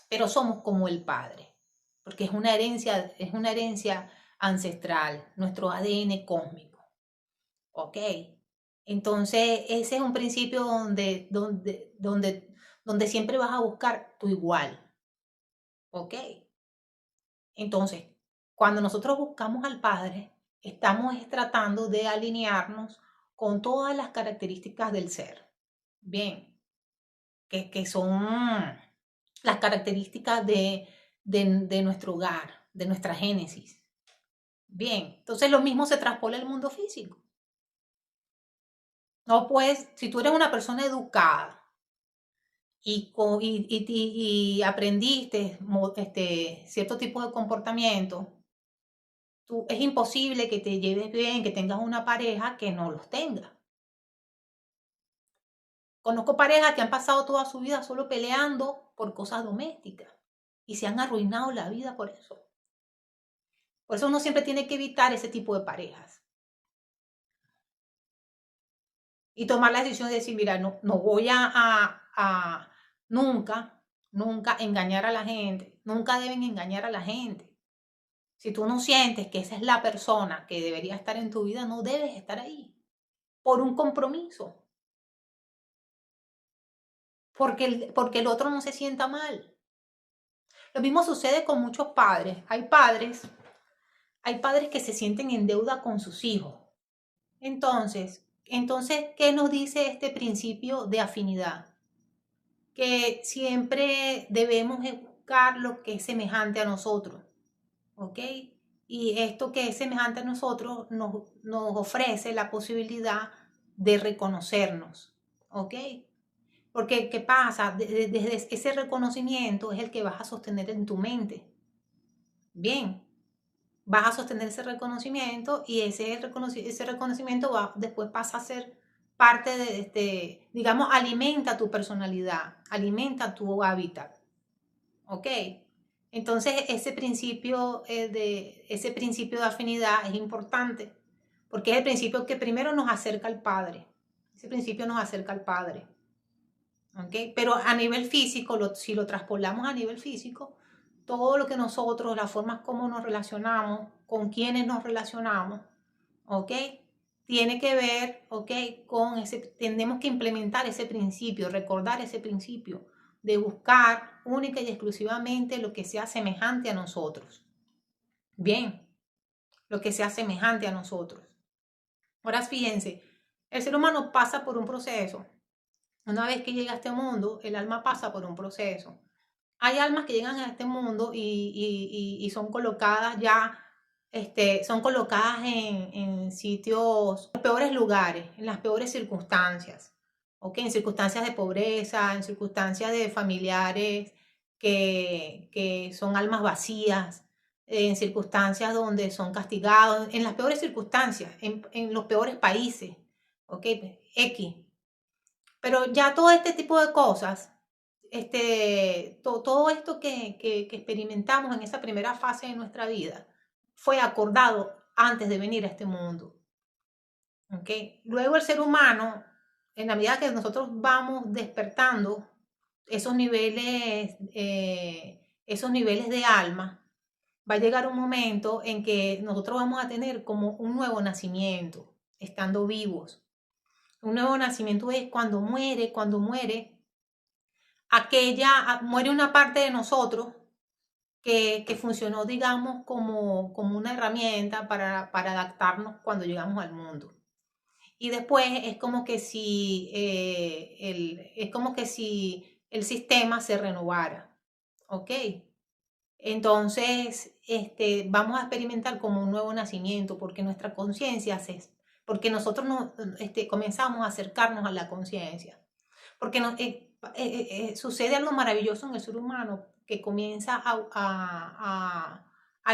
pero somos como el Padre, porque es una herencia ancestral, nuestro ADN cósmico, ¿ok? Entonces, ese es un principio donde siempre vas a buscar tu igual, ¿ok? Entonces, cuando nosotros buscamos al Padre, estamos tratando de alinearnos con todas las características del ser, bien, que son las características de nuestro hogar, de nuestra génesis. Bien, entonces lo mismo se traspola al mundo físico. No puedes, si tú eres una persona educada y aprendiste cierto tipo de comportamiento, es imposible que te lleves bien, que tengas una pareja que no los tenga. Conozco parejas que han pasado toda su vida solo peleando por cosas domésticas y se han arruinado la vida por eso. Por eso uno siempre tiene que evitar ese tipo de parejas. Y tomar la decisión de decir, mira, no voy a nunca engañar a la gente. Nunca deben engañar a la gente. Si tú no sientes que esa es la persona que debería estar en tu vida, no debes estar ahí. Por un compromiso. Porque el otro no se sienta mal. Lo mismo sucede con muchos padres. Hay padres que se sienten en deuda con sus hijos. Entonces, ¿qué nos dice este principio de afinidad? Que siempre debemos buscar lo que es semejante a nosotros, ¿ok? Y esto que es semejante a nosotros nos ofrece la posibilidad de reconocernos, ¿ok? Porque, ¿qué pasa? Desde ese reconocimiento es el que vas a sostener en tu mente. Bien, vas a sostener ese reconocimiento y ese reconocimiento después pasa a ser parte de, digamos, alimenta tu personalidad, alimenta tu hábitat, ¿ok? Entonces ese principio de afinidad es importante porque es el principio que primero nos acerca al Padre, ese principio nos acerca al Padre, ¿ok? Pero a nivel físico, si lo traspolamos a nivel físico, todo lo que nosotros, las formas como nos relacionamos, con quienes nos relacionamos, ¿ok? Tiene que ver, ¿ok? Tenemos que implementar ese principio, recordar ese principio de buscar única y exclusivamente lo que sea semejante a nosotros. Bien, lo que sea semejante a nosotros. Ahora fíjense, el ser humano pasa por un proceso. Una vez que llega a este mundo, el alma pasa por un proceso. Hay almas que llegan a este mundo y son colocadas ya, son colocadas en sitios, en los peores lugares, en las peores circunstancias, ¿ok? En circunstancias de pobreza, en circunstancias de familiares que son almas vacías, en circunstancias donde son castigados, en las peores circunstancias, en los peores países, ¿ok? X. Pero ya todo este tipo de cosas, todo esto que experimentamos en esa primera fase de nuestra vida, fue acordado antes de venir a este mundo. ¿Okay? Luego el ser humano, en la medida que nosotros vamos despertando esos niveles de alma, va a llegar un momento en que nosotros vamos a tener como un nuevo nacimiento, estando vivos. Un nuevo nacimiento es cuando muere muere una parte de nosotros que funcionó, digamos, como una herramienta para adaptarnos cuando llegamos al mundo. Y después es como que si, el sistema se renovara, ¿ok? Entonces, vamos a experimentar como un nuevo nacimiento, porque nuestra conciencia porque nosotros comenzamos a acercarnos a la conciencia, porque sucede algo maravilloso en el ser humano, que comienza a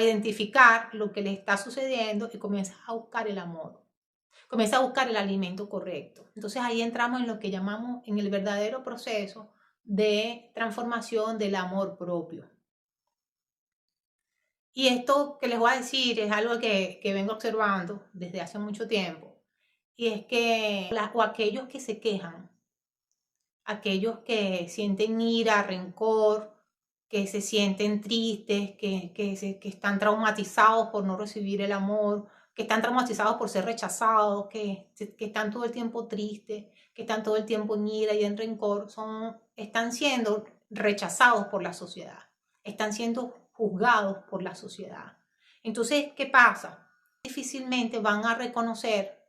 identificar lo que le está sucediendo y comienza a buscar el amor, comienza a buscar el alimento correcto. Entonces ahí entramos en lo que llamamos en el verdadero proceso de transformación del amor propio. Y esto que les voy a decir es algo que vengo observando desde hace mucho tiempo. Y es que aquellos que se quejan, aquellos que sienten ira, rencor, que se sienten tristes, que están traumatizados por no recibir el amor, que están traumatizados por ser rechazados, que están todo el tiempo tristes, que están todo el tiempo en ira y en rencor, están siendo rechazados por la sociedad, están siendo juzgados por la sociedad. Entonces, ¿qué pasa? Difícilmente van a reconocer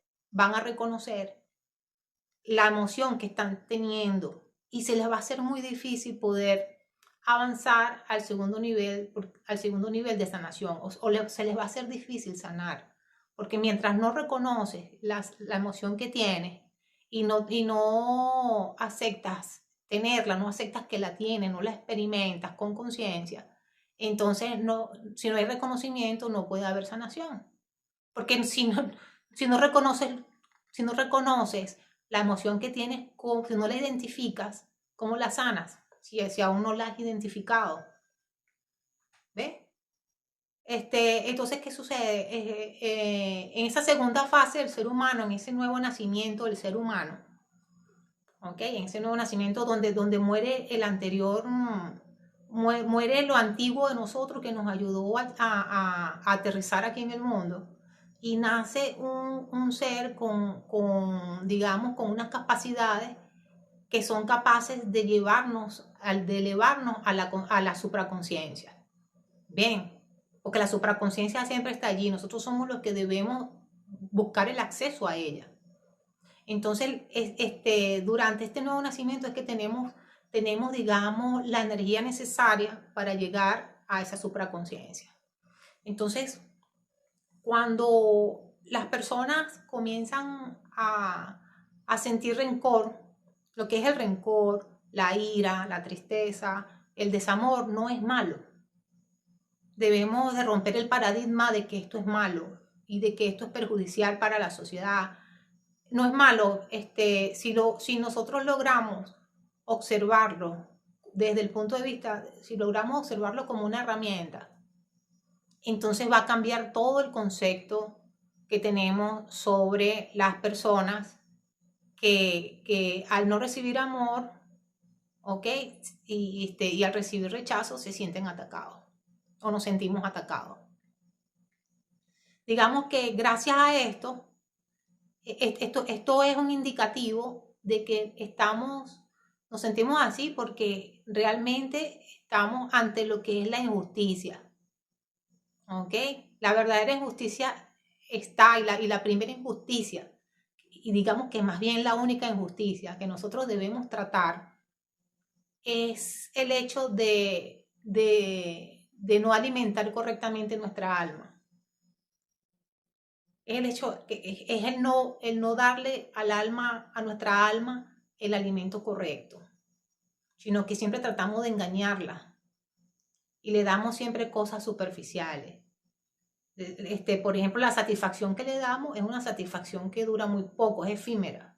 la emoción que están teniendo y se les va a hacer muy difícil poder avanzar al segundo nivel de sanación, se les va a hacer difícil sanar, porque mientras no reconoces la emoción que tienes y no aceptas tenerla, no aceptas que la tienes, no la experimentas con conciencia, entonces si no hay reconocimiento no puede haber sanación, porque si no reconoces la emoción que tienes, si no la identificas, ¿cómo la sanas? Si aún no la has identificado. ¿Ves? Entonces, ¿qué sucede? En esa segunda fase del ser humano, en ese nuevo nacimiento del ser humano, ¿ok? En ese nuevo nacimiento donde muere el anterior, muere lo antiguo de nosotros que nos ayudó a aterrizar aquí en el mundo, y nace un ser digamos, con unas capacidades que son capaces de elevarnos a la supraconciencia. Bien, porque la supraconciencia siempre está allí, nosotros somos los que debemos buscar el acceso a ella. Entonces, durante este nuevo nacimiento es que tenemos, digamos, la energía necesaria para llegar a esa supraconciencia. Entonces, cuando las personas comienzan a sentir rencor, lo que es el rencor, la ira, la tristeza, el desamor, no es malo. Debemos de romper el paradigma de que esto es malo y de que esto es perjudicial para la sociedad. No es malo, si nosotros logramos observarlo desde el punto de vista, si logramos observarlo como una herramienta, entonces va a cambiar todo el concepto que tenemos sobre las personas que al no recibir amor, ¿ok? Y al recibir rechazo se sienten atacados o nos sentimos atacados. Digamos que gracias a esto es un indicativo de que nos sentimos así porque realmente estamos ante lo que es la injusticia. ¿Ok? La verdadera injusticia está, y la primera injusticia, y digamos que más bien la única injusticia que nosotros debemos tratar, es el hecho de no alimentar correctamente nuestra alma. Es el hecho, es el no darle a nuestra alma el alimento correcto, sino que siempre tratamos de engañarla y le damos siempre cosas superficiales. Por ejemplo, la satisfacción que le damos es una satisfacción que dura muy poco, es efímera.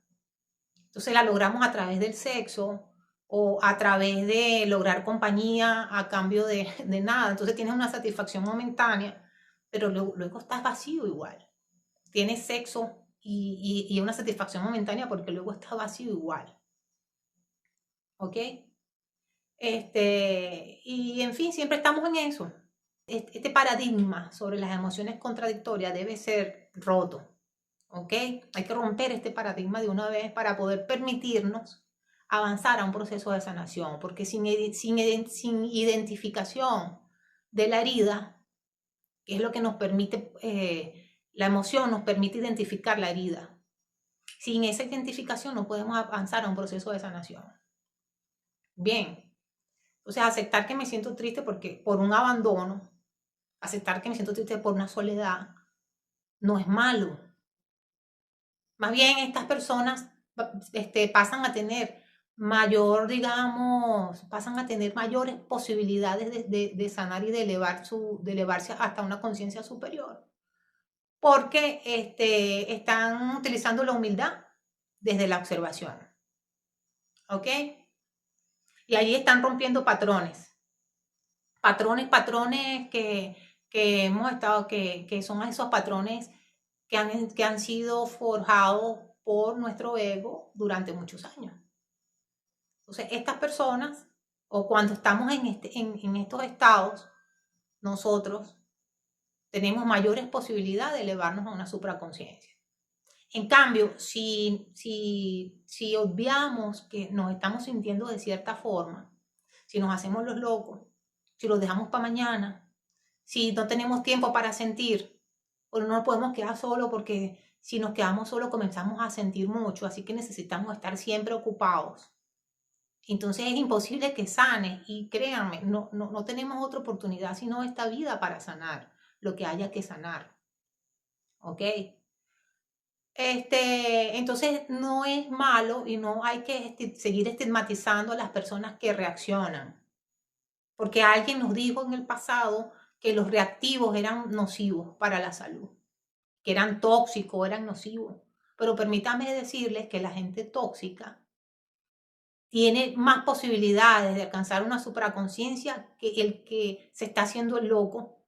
Entonces la logramos a través del sexo o a través de lograr compañía a cambio de nada. Entonces tienes una satisfacción momentánea, pero luego estás vacío igual. Tienes sexo y una satisfacción momentánea porque luego estás vacío igual. ¿Ok? Y en fin, siempre estamos en eso. Este paradigma sobre las emociones contradictorias debe ser roto. ¿Ok? Hay que romper este paradigma de una vez para poder permitirnos avanzar a un proceso de sanación, porque sin identificación de la herida, que es lo que nos permite, la emoción nos permite identificar la herida. Sin esa identificación no podemos avanzar a un proceso de sanación. Bien, entonces aceptar que me siento triste por un abandono, aceptar que me siento triste por una soledad, no es malo. Más bien estas personas pasan a tener pasan a tener mayores posibilidades de sanar y de elevarse hasta una conciencia superior. Porque están utilizando la humildad desde la observación. ¿Ok? Y ahí están rompiendo patrones. Patrones que hemos estado, que son esos patrones que han sido forjados por nuestro ego durante muchos años. Entonces, estas personas, o cuando estamos en estos estados, nosotros tenemos mayores posibilidades de elevarnos a una supraconciencia. En cambio, si obviamos que nos estamos sintiendo de cierta forma, si nos hacemos los locos, si los dejamos para mañana, si no tenemos tiempo para sentir, o no nos podemos quedar solos porque si nos quedamos solos comenzamos a sentir mucho, así que necesitamos estar siempre ocupados. Entonces es imposible que sane y créanme, no tenemos otra oportunidad sino esta vida para sanar lo que haya que sanar. ¿Ok? Entonces no es malo y no hay que seguir estigmatizando a las personas que reaccionan. Porque alguien nos dijo en el pasado que los reactivos eran nocivos para la salud, que eran tóxicos, eran nocivos. Pero permítame decirles que la gente tóxica tiene más posibilidades de alcanzar una supraconciencia que el que se está haciendo el loco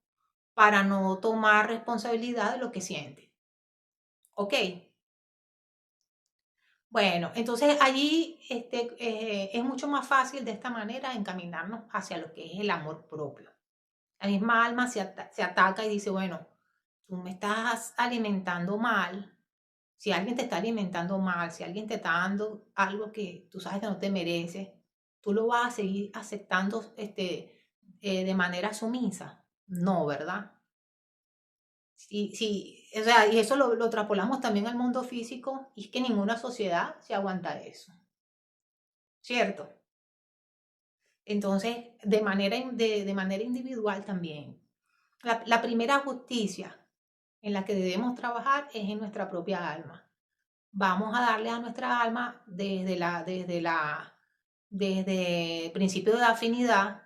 para no tomar responsabilidad de lo que siente. ¿Ok? Bueno, entonces allí es mucho más fácil de esta manera encaminarnos hacia lo que es el amor propio. La misma alma se ataca y dice, bueno, tú me estás alimentando mal. Si alguien te está alimentando mal, si alguien te está dando algo que tú sabes que no te mereces, tú lo vas a seguir aceptando de manera sumisa. No, ¿verdad? Sí, o sea, y eso lo trapolamos también al mundo físico y es que ninguna sociedad se aguanta eso, ¿cierto? Entonces, de manera individual también. La primera justicia en la que debemos trabajar es en nuestra propia alma. Vamos a darle a nuestra alma desde el principio de afinidad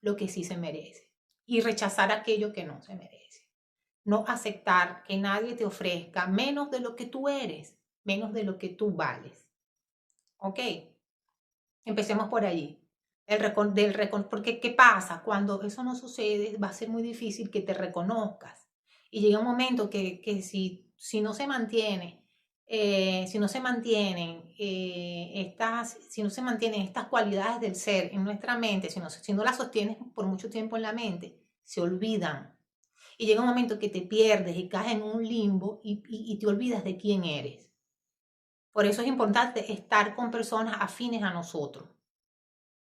lo que sí se merece y rechazar aquello que no se merece. No aceptar que nadie te ofrezca menos de lo que tú eres, menos de lo que tú vales. ¿Ok? Empecemos por allí. Porque ¿qué pasa? Cuando eso no sucede, va a ser muy difícil que te reconozcas. Y llega un momento que si no se mantiene, si no se mantienen si no se mantienen estas cualidades del ser en nuestra mente, si no las sostienes por mucho tiempo en la mente, se olvidan. Y llega un momento que te pierdes y caes en un limbo y te olvidas de quién eres. Por eso es importante estar con personas afines a nosotros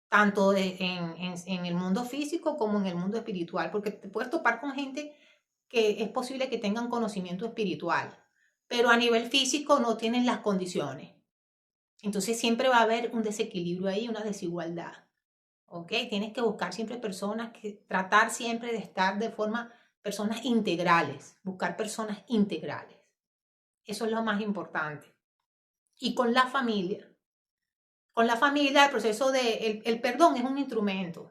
tanto en el mundo físico como en el mundo espiritual, porque te puedes topar con gente que es posible que tengan conocimiento espiritual, pero a nivel físico no tienen las condiciones. Entonces siempre va a haber un desequilibrio ahí, una desigualdad. ¿Ok? Tienes que buscar siempre tratar siempre de estar personas integrales, buscar personas integrales. Eso es lo más importante. Y con la familia. Con la familia, el proceso el perdón es un instrumento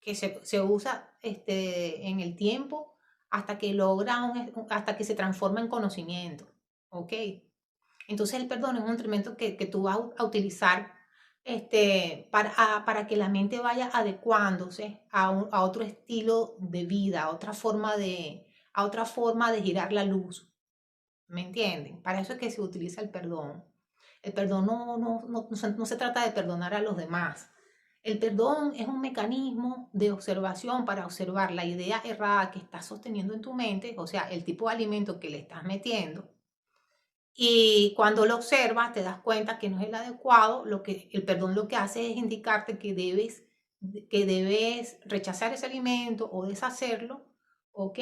que se usa en el tiempo hasta que hasta que se transforma en conocimiento. ¿Ok? Entonces el perdón es un instrumento que tú vas a utilizar para que la mente vaya adecuándose a otro estilo de vida, a otra forma de girar la luz. ¿Me entienden? Para eso es que se utiliza el perdón. El perdón no se trata de perdonar a los demás. El perdón es un mecanismo de observación para observar la idea errada que estás sosteniendo en tu mente, o sea, el tipo de alimento que le estás metiendo. Y cuando lo observas, te das cuenta que no es el adecuado. El perdón lo que hace es indicarte que debes rechazar ese alimento o deshacerlo, ¿ok?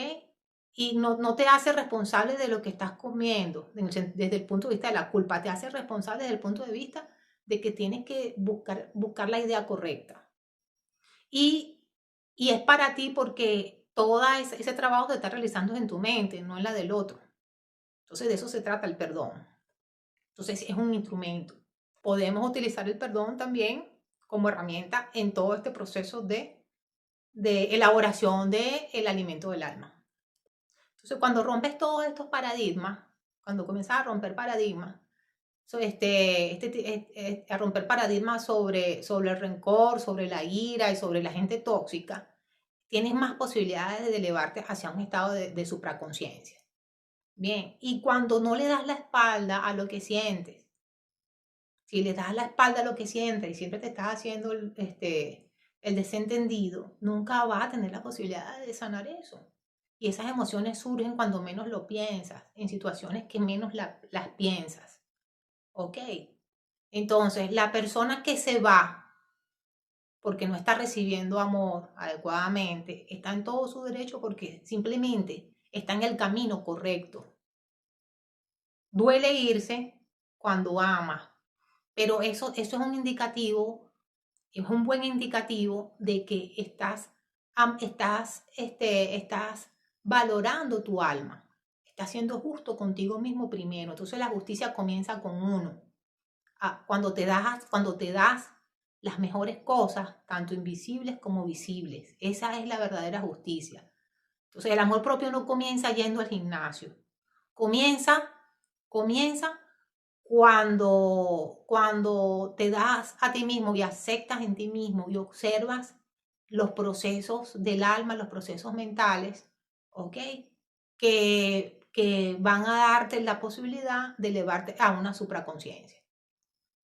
Y no te hace responsable de lo que estás comiendo desde el punto de vista de la culpa, te hace responsable desde el punto de vista de que tienes que buscar la idea correcta. Y, y es para ti porque todo ese trabajo se está realizando en tu mente, no en la del otro. Entonces de eso se trata el perdón. Entonces es un instrumento. Podemos utilizar el perdón también como herramienta en todo este proceso de elaboración del alimento del alma. Entonces cuando rompes todos estos paradigmas, cuando comienzas a romper paradigmas, a romper paradigmas sobre el rencor, sobre la ira y sobre la gente tóxica, tienes más posibilidades de elevarte hacia un estado de supraconciencia. Bien, y cuando no le das la espalda a lo que sientes, si le das la espalda a lo que sientes y siempre te estás haciendo el desentendido, nunca vas a tener la posibilidad de sanar eso. Y esas emociones surgen cuando menos lo piensas, en situaciones que menos las piensas. ¿Ok? Entonces, la persona que se va porque no está recibiendo amor adecuadamente, está en todo su derecho porque simplemente está en el camino correcto. Duele irse cuando amas, pero eso es un indicativo, es un buen indicativo de que estás valorando tu alma, estás siendo justo contigo mismo primero. Entonces la justicia comienza con uno. Cuando te das las mejores cosas, tanto invisibles como visibles. Esa es la verdadera justicia. Entonces el amor propio no comienza yendo al gimnasio. Comienza cuando te das a ti mismo y aceptas en ti mismo y observas los procesos del alma, los procesos mentales, ¿ok? Que van a darte la posibilidad de elevarte a una supraconciencia.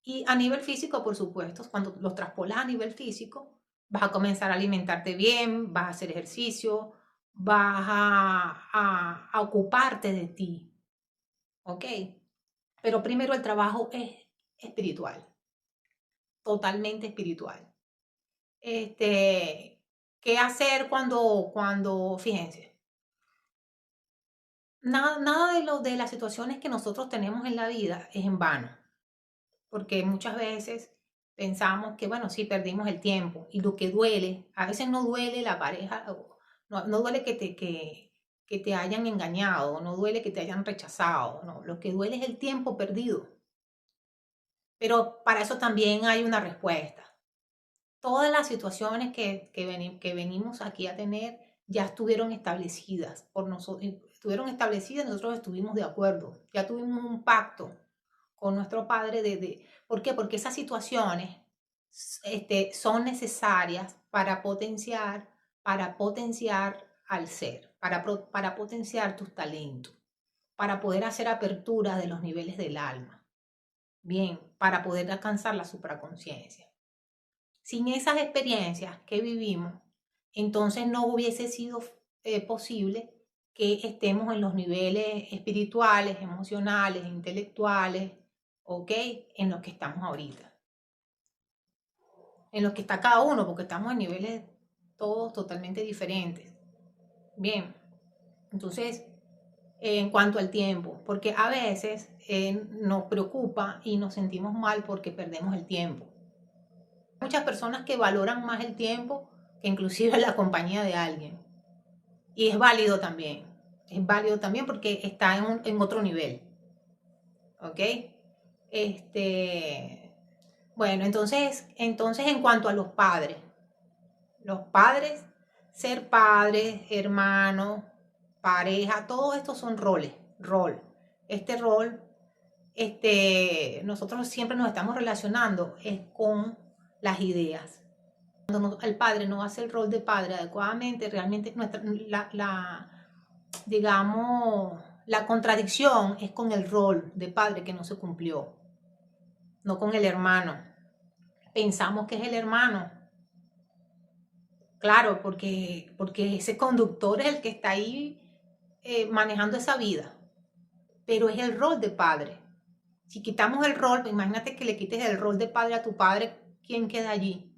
Y a nivel físico, por supuesto, cuando los traspolas a nivel físico, vas a comenzar a alimentarte bien, vas a hacer ejercicio, vas a ocuparte de ti, ¿ok? Pero primero el trabajo es espiritual, totalmente espiritual. ¿Qué hacer fíjense, nada de las situaciones que nosotros tenemos en la vida es en vano, porque muchas veces pensamos que, bueno, sí, perdimos el tiempo y lo que duele, a veces no duele la pareja, no duele que te hayan engañado, no duele que te hayan rechazado, no, lo que duele es el tiempo perdido. Pero para eso también hay una respuesta. Todas las situaciones que venimos aquí a tener ya estuvieron establecidas por nosotros, nosotros estuvimos de acuerdo, ya tuvimos un pacto con nuestro Padre. ¿Por qué? Porque esas situaciones son necesarias para potenciar al ser, para potenciar tus talentos, para poder hacer apertura de los niveles del alma. Bien, para poder alcanzar la supraconciencia. Sin esas experiencias que vivimos, entonces no hubiese sido posible que estemos en los niveles espirituales, emocionales, intelectuales, ¿ok? En los que estamos ahorita. En los que está cada uno, porque estamos en niveles todos totalmente diferentes. Bien, entonces, en cuanto al tiempo, porque a veces nos preocupa y nos sentimos mal porque perdemos el tiempo. Muchas personas que valoran más el tiempo que inclusive la compañía de alguien. Y es válido también. Es válido también porque está en otro nivel. ¿Ok? Bueno, entonces en cuanto a los padres, ser padres, hermanos, pareja, todos estos son roles. Este rol nosotros siempre nos estamos relacionando es con las ideas. Cuando el padre no hace el rol de padre adecuadamente, realmente digamos, la contradicción es con el rol de padre que no se cumplió, no con el hermano. Pensamos que es el hermano, claro, porque ese conductor es el que está ahí manejando esa vida, pero es el rol de padre. Si quitamos el rol, imagínate que le quites el rol de padre a tu padre, ¿quién queda allí?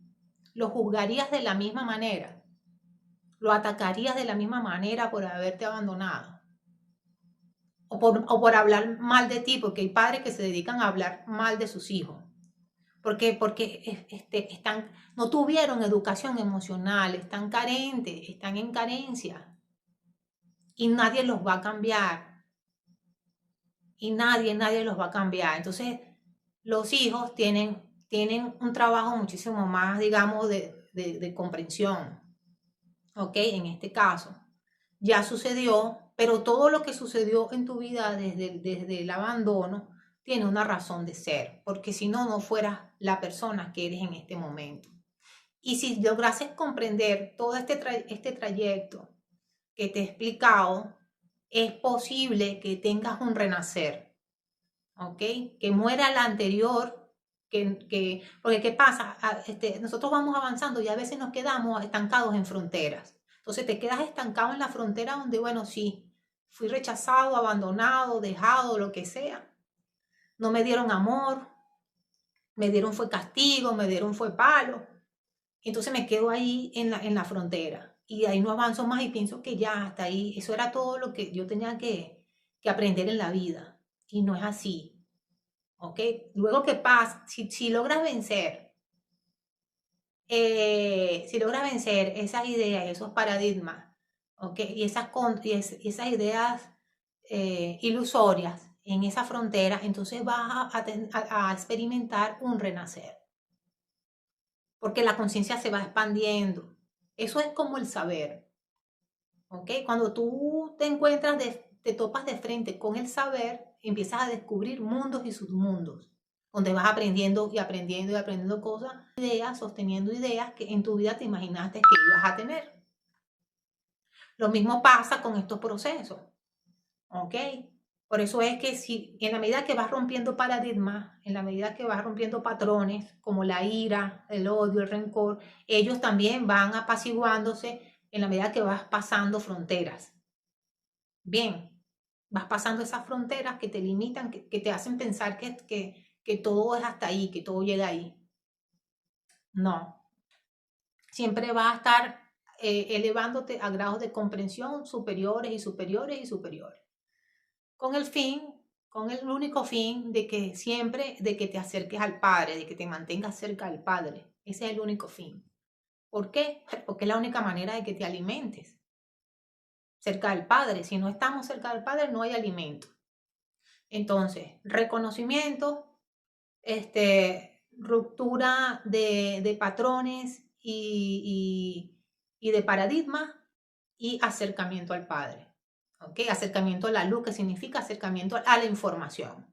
Lo juzgarías de la misma manera, lo atacarías de la misma manera por haberte abandonado, o por hablar mal de ti, porque hay padres que se dedican a hablar mal de sus hijos. Porque no tuvieron educación emocional, están carentes, están en carencia y nadie los va a cambiar. Y nadie los va a cambiar. Entonces, los hijos tienen un trabajo muchísimo más, digamos, de comprensión. ¿Ok? En este caso, ya sucedió, pero todo lo que sucedió en tu vida desde el abandono tiene una razón de ser, porque si no, no fueras la persona que eres en este momento. Y si lograses comprender todo este trayecto que te he explicado, es posible que tengas un renacer, ¿ok? Que muera la anterior, porque ¿qué pasa? Nosotros vamos avanzando y a veces nos quedamos estancados en fronteras. Entonces te quedas estancado en la frontera donde, bueno, sí, fui rechazado, abandonado, dejado, lo que sea. No me dieron amor, me dieron fue castigo, me dieron fue palo. Entonces me quedo ahí en la frontera y ahí no avanzo más y pienso que ya hasta ahí, eso era todo lo que yo tenía que aprender en la vida. Y no es así, ¿ok? Luego que pasa, si logras vencer, esas ideas, esos paradigmas, ¿ok? Y esas ideas ilusorias en esa frontera, entonces vas a experimentar un renacer. Porque la conciencia se va expandiendo. Eso es como el saber, ¿ok? Cuando tú te topas de frente con el saber, empiezas a descubrir mundos y submundos, donde vas aprendiendo y aprendiendo y aprendiendo cosas, ideas, sosteniendo ideas que en tu vida te imaginaste que ibas a tener. Lo mismo pasa con estos procesos, ¿ok? Por eso es que si en la medida que vas rompiendo paradigmas, en la medida que vas rompiendo patrones como la ira, el odio, el rencor, ellos también van apaciguándose en la medida que vas pasando fronteras. Bien, vas pasando esas fronteras que te limitan, que te hacen pensar que todo es hasta ahí, que todo llega ahí. No, siempre vas a estar elevándote a grados de comprensión superiores y superiores y superiores. Con el único fin de que siempre, de que te acerques al Padre, de que te mantengas cerca del Padre. Ese es el único fin. ¿Por qué? Porque es la única manera de que te alimentes. Cerca del Padre. Si no estamos cerca del Padre, no hay alimento. Entonces, reconocimiento, ruptura de patrones y de paradigmas y acercamiento al Padre. ¿Ok? Acercamiento a la luz, que significa acercamiento a la información.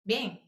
Bien,